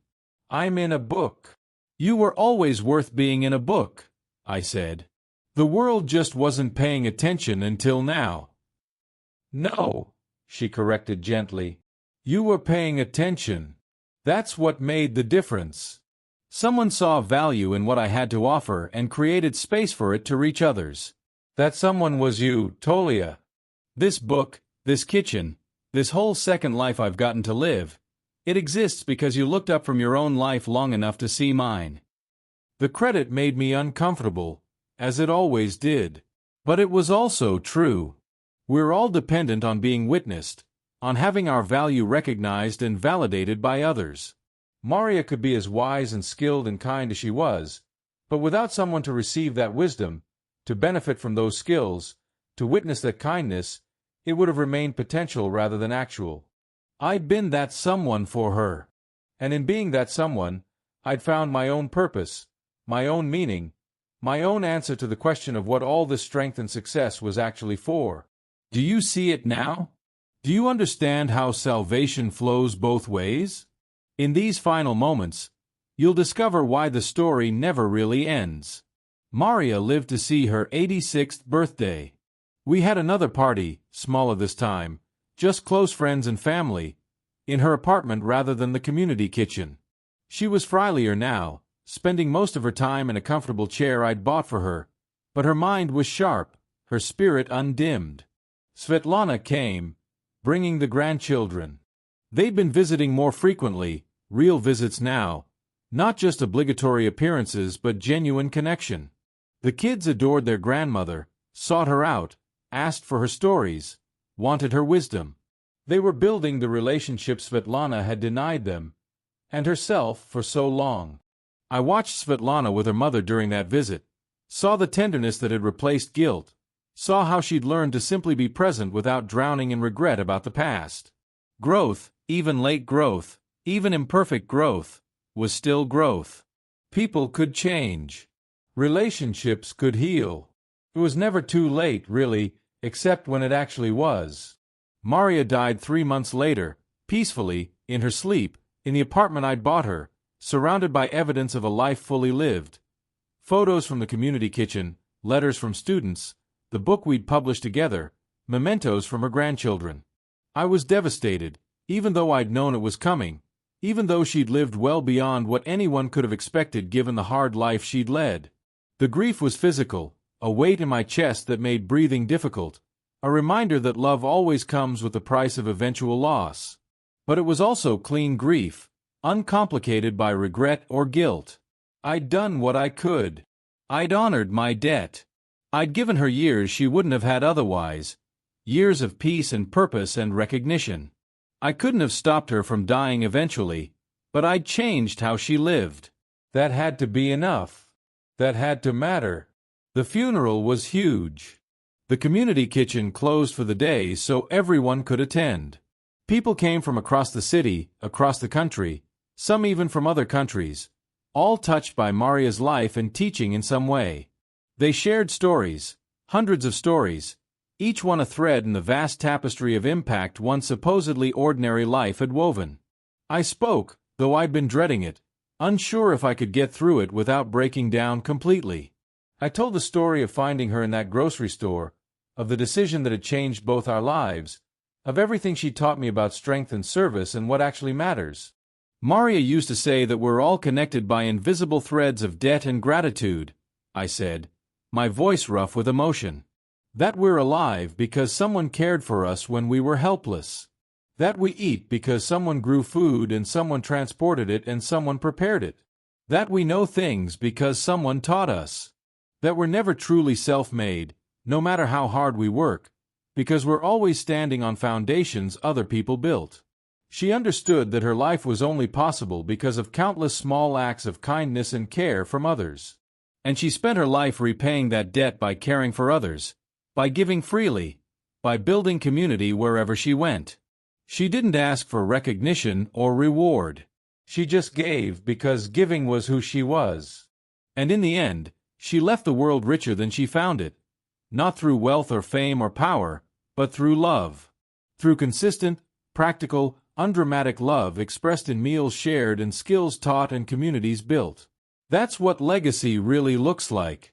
"I'm in a book." "You were always worth being in a book," I said. "The world just wasn't paying attention until now." "No," she corrected gently. "You were paying attention. That's what made the difference. Someone saw value in what I had to offer and created space for it to reach others. That someone was you, Tolia. This book, this kitchen, this whole second life I've gotten to live, it exists because you looked up from your own life long enough to see mine." The credit made me uncomfortable, as it always did. But it was also true. We're all dependent on being witnessed, on having our value recognized and validated by others. Marya could be as wise and skilled and kind as she was, but without someone to receive that wisdom, to benefit from those skills, to witness that kindness, it would have remained potential rather than actual. I'd been that someone for her, and in being that someone, I'd found my own purpose, my own meaning, my own answer to the question of what all this strength and success was actually for. Do you see it now? Do you understand how salvation flows both ways? In these final moments, you'll discover why the story never really ends. Marya lived to see her 86th birthday. We had another party, smaller this time, just close friends and family, in her apartment rather than the community kitchen. She was frielier now, spending most of her time in a comfortable chair I'd bought for her, but her mind was sharp, her spirit undimmed. Svetlana came, bringing the grandchildren. They'd been visiting more frequently, real visits now, Not just obligatory appearances but genuine connection. The kids adored their grandmother, sought her out, asked for her stories, wanted her wisdom. They were building the relationships Svetlana had denied them, and herself, for so long. I watched Svetlana with her mother during that visit, saw the tenderness that had replaced guilt, saw how she'd learned to simply be present without drowning in regret about the past. Growth, even late growth, even imperfect growth, was still growth. People could change. Relationships could heal. It was never too late, really, except when it actually was. Marya died 3 months later, peacefully, in her sleep, in the apartment I'd bought her, surrounded by evidence of a life fully lived. Photos from the community kitchen, letters from students, the book we'd published together, mementos from her grandchildren. I was devastated, even though I'd known it was coming, even though she'd lived well beyond what anyone could have expected given the hard life she'd led. The grief was physical, a weight in my chest that made breathing difficult, a reminder that love always comes with the price of eventual loss. But it was also clean grief, uncomplicated by regret or guilt. I'd done what I could. I'd honored my debt. I'd given her years she wouldn't have had otherwise, years of peace and purpose and recognition. I couldn't have stopped her from dying eventually, but I'd changed how she lived. That had to be enough. That had to matter. The funeral was huge. The community kitchen closed for the day so everyone could attend. People came from across the city, across the country, some even from other countries, all touched by Marya's life and teaching in some way. They shared stories, hundreds of stories, each one a thread in the vast tapestry of impact one supposedly ordinary life had woven. I spoke, though I'd been dreading it, unsure if I could get through it without breaking down completely. I told the story of finding her in that grocery store, of the decision that had changed both our lives, of everything she taught me about strength and service and what actually matters. Marya used to say that we're all connected by invisible threads of debt and gratitude, I said, my voice rough with emotion. That we're alive because someone cared for us when we were helpless. That we eat because someone grew food and someone transported it and someone prepared it. That we know things because someone taught us. That we're never truly self-made, no matter how hard we work, because we're always standing on foundations other people built. She understood that her life was only possible because of countless small acts of kindness and care from others. And she spent her life repaying that debt by caring for others, by giving freely, by building community wherever she went. She didn't ask for recognition or reward. She just gave because giving was who she was. And in the end, she left the world richer than she found it, not through wealth or fame or power, but through love. Through consistent, practical, undramatic love expressed in meals shared and skills taught and communities built. That's what legacy really looks like.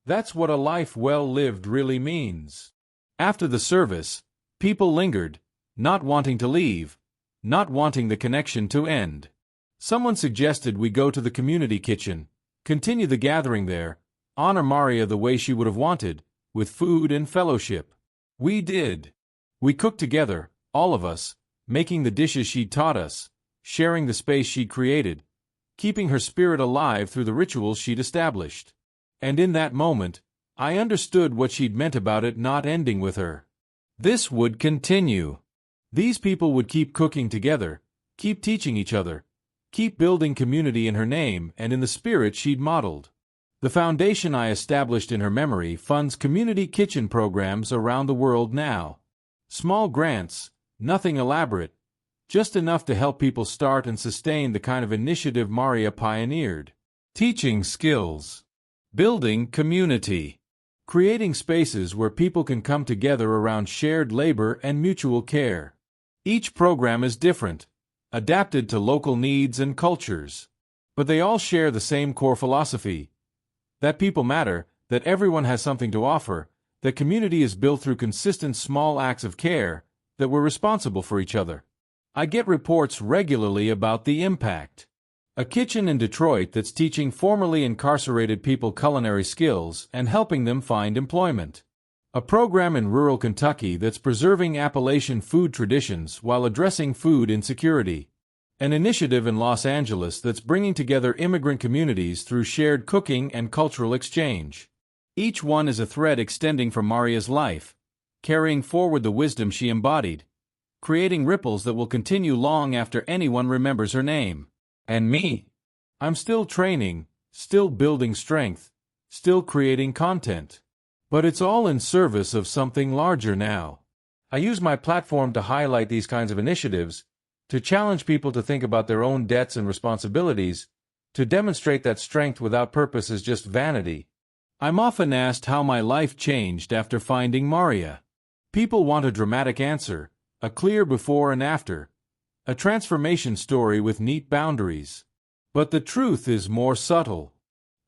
That's what a life well lived really means. After the service, people lingered, not wanting to leave, not wanting the connection to end. Someone suggested we go to the community kitchen, continue the gathering there, honor Marya the way she would have wanted, with food and fellowship. We did. We cooked together, all of us, making the dishes she'd taught us, sharing the space she'd created, keeping her spirit alive through the rituals she'd established. And in that moment, I understood what she'd meant about it not ending with her. This would continue. These people would keep cooking together, keep teaching each other, keep building community in her name and in the spirit she'd modeled. The foundation I established in her memory funds community kitchen programs around the world now. Small grants, nothing elaborate, just enough to help people start and sustain the kind of initiative Marya pioneered. Teaching skills. Building community. Creating spaces where people can come together around shared labor and mutual care. Each program is different, adapted to local needs and cultures. But they all share the same core philosophy. That people matter, that everyone has something to offer, that community is built through consistent small acts of care, that we're responsible for each other. I get reports regularly about the impact. A kitchen in Detroit that's teaching formerly incarcerated people culinary skills and helping them find employment. A program in rural Kentucky that's preserving Appalachian food traditions while addressing food insecurity. an initiative in Los Angeles that's bringing together immigrant communities through shared cooking and cultural exchange. Each one is a thread extending from Marya's life, carrying forward the wisdom she embodied, creating ripples that will continue long after anyone remembers her name. And me? I'm still training, still building strength, still creating content. But it's all in service of something larger now. I use my platform to highlight these kinds of initiatives, to challenge people to think about their own debts and responsibilities, to demonstrate that strength without purpose is just vanity. I'm often asked how my life changed after finding Marya. People want a dramatic answer, a clear before and after, a transformation story with neat boundaries. But the truth is more subtle.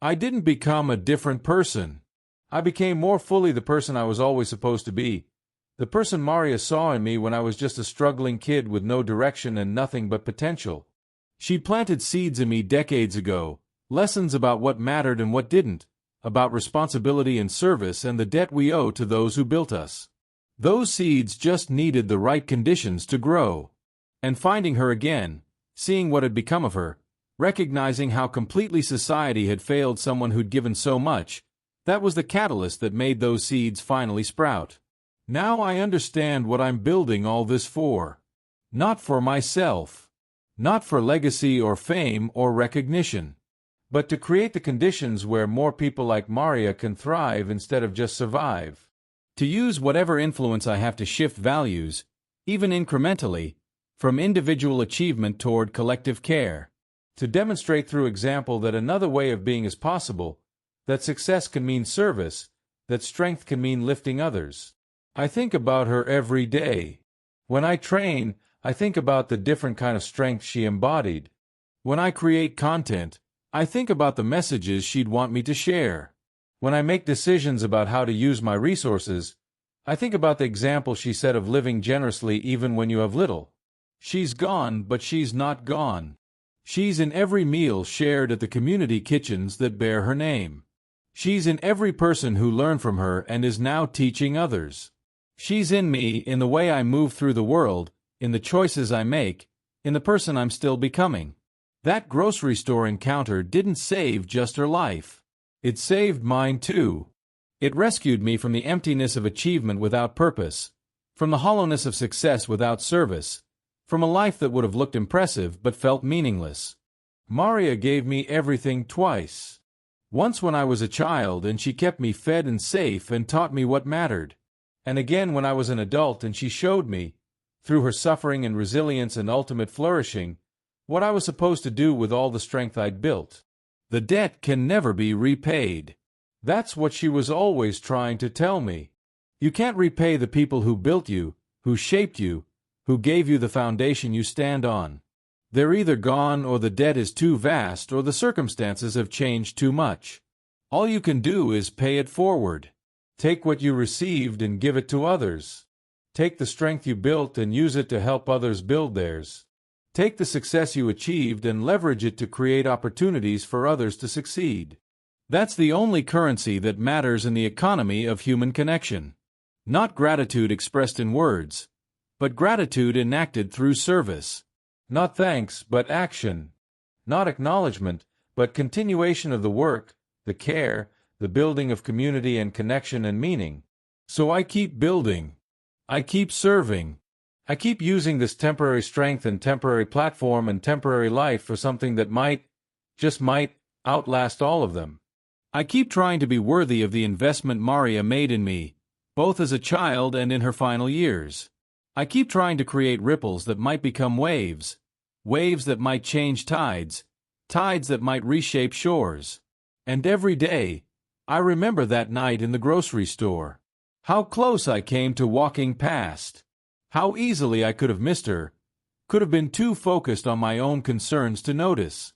I didn't become a different person. I became more fully the person I was always supposed to be, the person Marya saw in me when I was just a struggling kid with no direction and nothing but potential. She'd planted seeds in me decades ago, lessons about what mattered and what didn't, about responsibility and service and the debt we owe to those who built us. Those seeds just needed the right conditions to grow. And finding her again, seeing what had become of her, recognizing how completely society had failed someone who'd given so much, that was the catalyst that made those seeds finally sprout. Now I understand what I'm building all this for. Not for myself. Not for legacy or fame or recognition. But to create the conditions where more people like Marya can thrive instead of just survive. To use whatever influence I have to shift values, even incrementally, from individual achievement toward collective care. To demonstrate through example that another way of being is possible, that success can mean service, that strength can mean lifting others. I think about her every day. When I train, I think about the different kind of strength she embodied. When I create content, I think about the messages she'd want me to share. When I make decisions about how to use my resources, I think about the example she set of living generously even when you have little. She's gone, but she's not gone. She's in every meal shared at the community kitchens that bear her name. She's in every person who learned from her and is now teaching others. She's in me, in the way I move through the world, in the choices I make, in the person I'm still becoming. That grocery store encounter didn't save just her life. It saved mine too. It rescued me from the emptiness of achievement without purpose, from the hollowness of success without service, from a life that would have looked impressive but felt meaningless. Marya gave me everything twice. Once when I was a child and she kept me fed and safe and taught me what mattered. And again when I was an adult and she showed me, through her suffering and resilience and ultimate flourishing, what I was supposed to do with all the strength I'd built. The debt can never be repaid. That's what she was always trying to tell me. You can't repay the people who built you, who shaped you, who gave you the foundation you stand on. They're either gone or the debt is too vast or the circumstances have changed too much. All you can do is pay it forward. Take what you received and give it to others. Take the strength you built and use it to help others build theirs. Take the success you achieved and leverage it to create opportunities for others to succeed. That's the only currency that matters in the economy of human connection. Not gratitude expressed in words, but gratitude enacted through service. Not thanks, but action. Not acknowledgement, but continuation of the work, the care, the building of community and connection and meaning. So I keep building. I keep serving. I keep using this temporary strength and temporary platform and temporary life for something that might, just might, outlast all of them. I keep trying to be worthy of the investment Marya made in me, both as a child and in her final years. I keep trying to create ripples that might become waves, waves that might change tides, tides that might reshape shores. And every day, I remember that night in the grocery store. How close I came to walking past. How easily I could have missed her, could have been too focused on my own concerns to notice.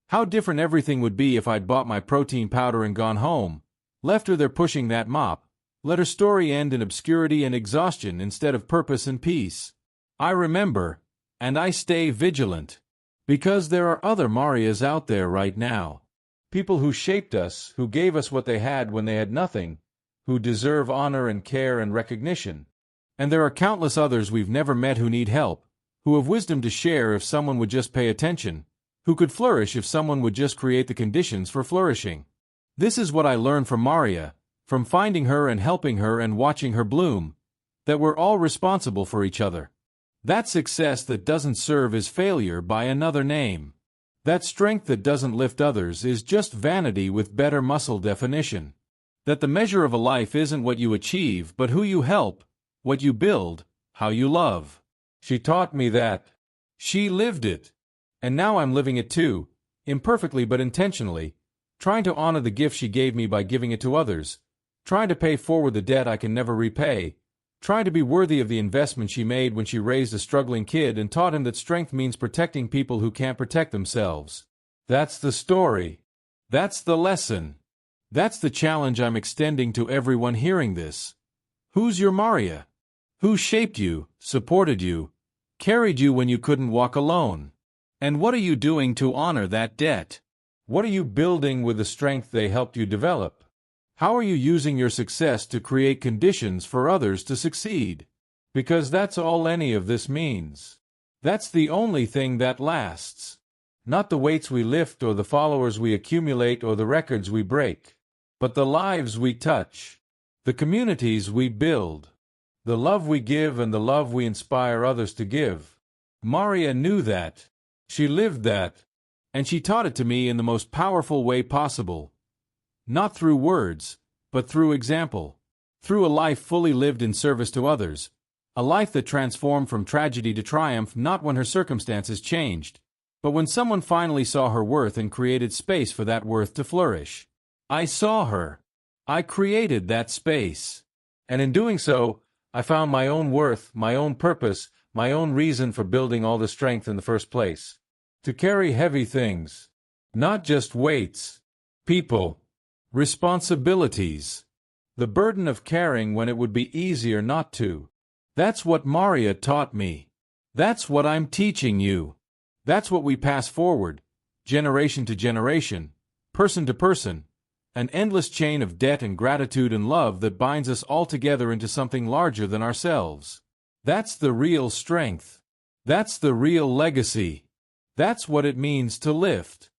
How different everything would be if I'd bought my protein powder and gone home, left her there pushing that mop, let her story end in obscurity and exhaustion instead of purpose and peace. I remember, and I stay vigilant. Because there are other Maryas out there right now. People who shaped us, who gave us what they had when they had nothing, who deserve honor and care and recognition. And there are countless others we've never met who need help, who have wisdom to share if someone would just pay attention, who could flourish if someone would just create the conditions for flourishing. This is what I learned from Marya, from finding her and helping her and watching her bloom, that we're all responsible for each other. That success that doesn't serve is failure by another name. That strength that doesn't lift others is just vanity with better muscle definition. That the measure of a life isn't what you achieve but who you help, what you build, how you love. She taught me that. She lived it. And now I'm living it too, imperfectly but intentionally, trying to honor the gift she gave me by giving it to others, trying to pay forward the debt I can never repay, trying to be worthy of the investment she made when she raised a struggling kid and taught him that strength means protecting people who can't protect themselves. That's the story. That's the lesson. That's the challenge I'm extending to everyone hearing this. Who's your Marya? Who shaped you, supported you, carried you when you couldn't walk alone? And what are you doing to honor that debt? What are you building with the strength they helped you develop? How are you using your success to create conditions for others to succeed? Because that's all any of this means. That's the only thing that lasts. Not the weights we lift or the followers we accumulate or the records we break, but the lives we touch, the communities we build, the love we give and the love we inspire others to give. Marya knew that. She lived that. And she taught it to me in the most powerful way possible. Not through words, but through example. Through a life fully lived in service to others. A life that transformed from tragedy to triumph not when her circumstances changed, but when someone finally saw her worth and created space for that worth to flourish. I saw her. I created that space. And in doing so, I found my own worth, my own purpose, my own reason for building all the strength in the first place. To carry heavy things. Not just weights. People. Responsibilities. The burden of caring when it would be easier not to. That's what Marya taught me. That's what I'm teaching you. That's what we pass forward, generation to generation, person to person, an endless chain of debt and gratitude and love that binds us all together into something larger than ourselves. That's the real strength. That's the real legacy. That's what it means to lift.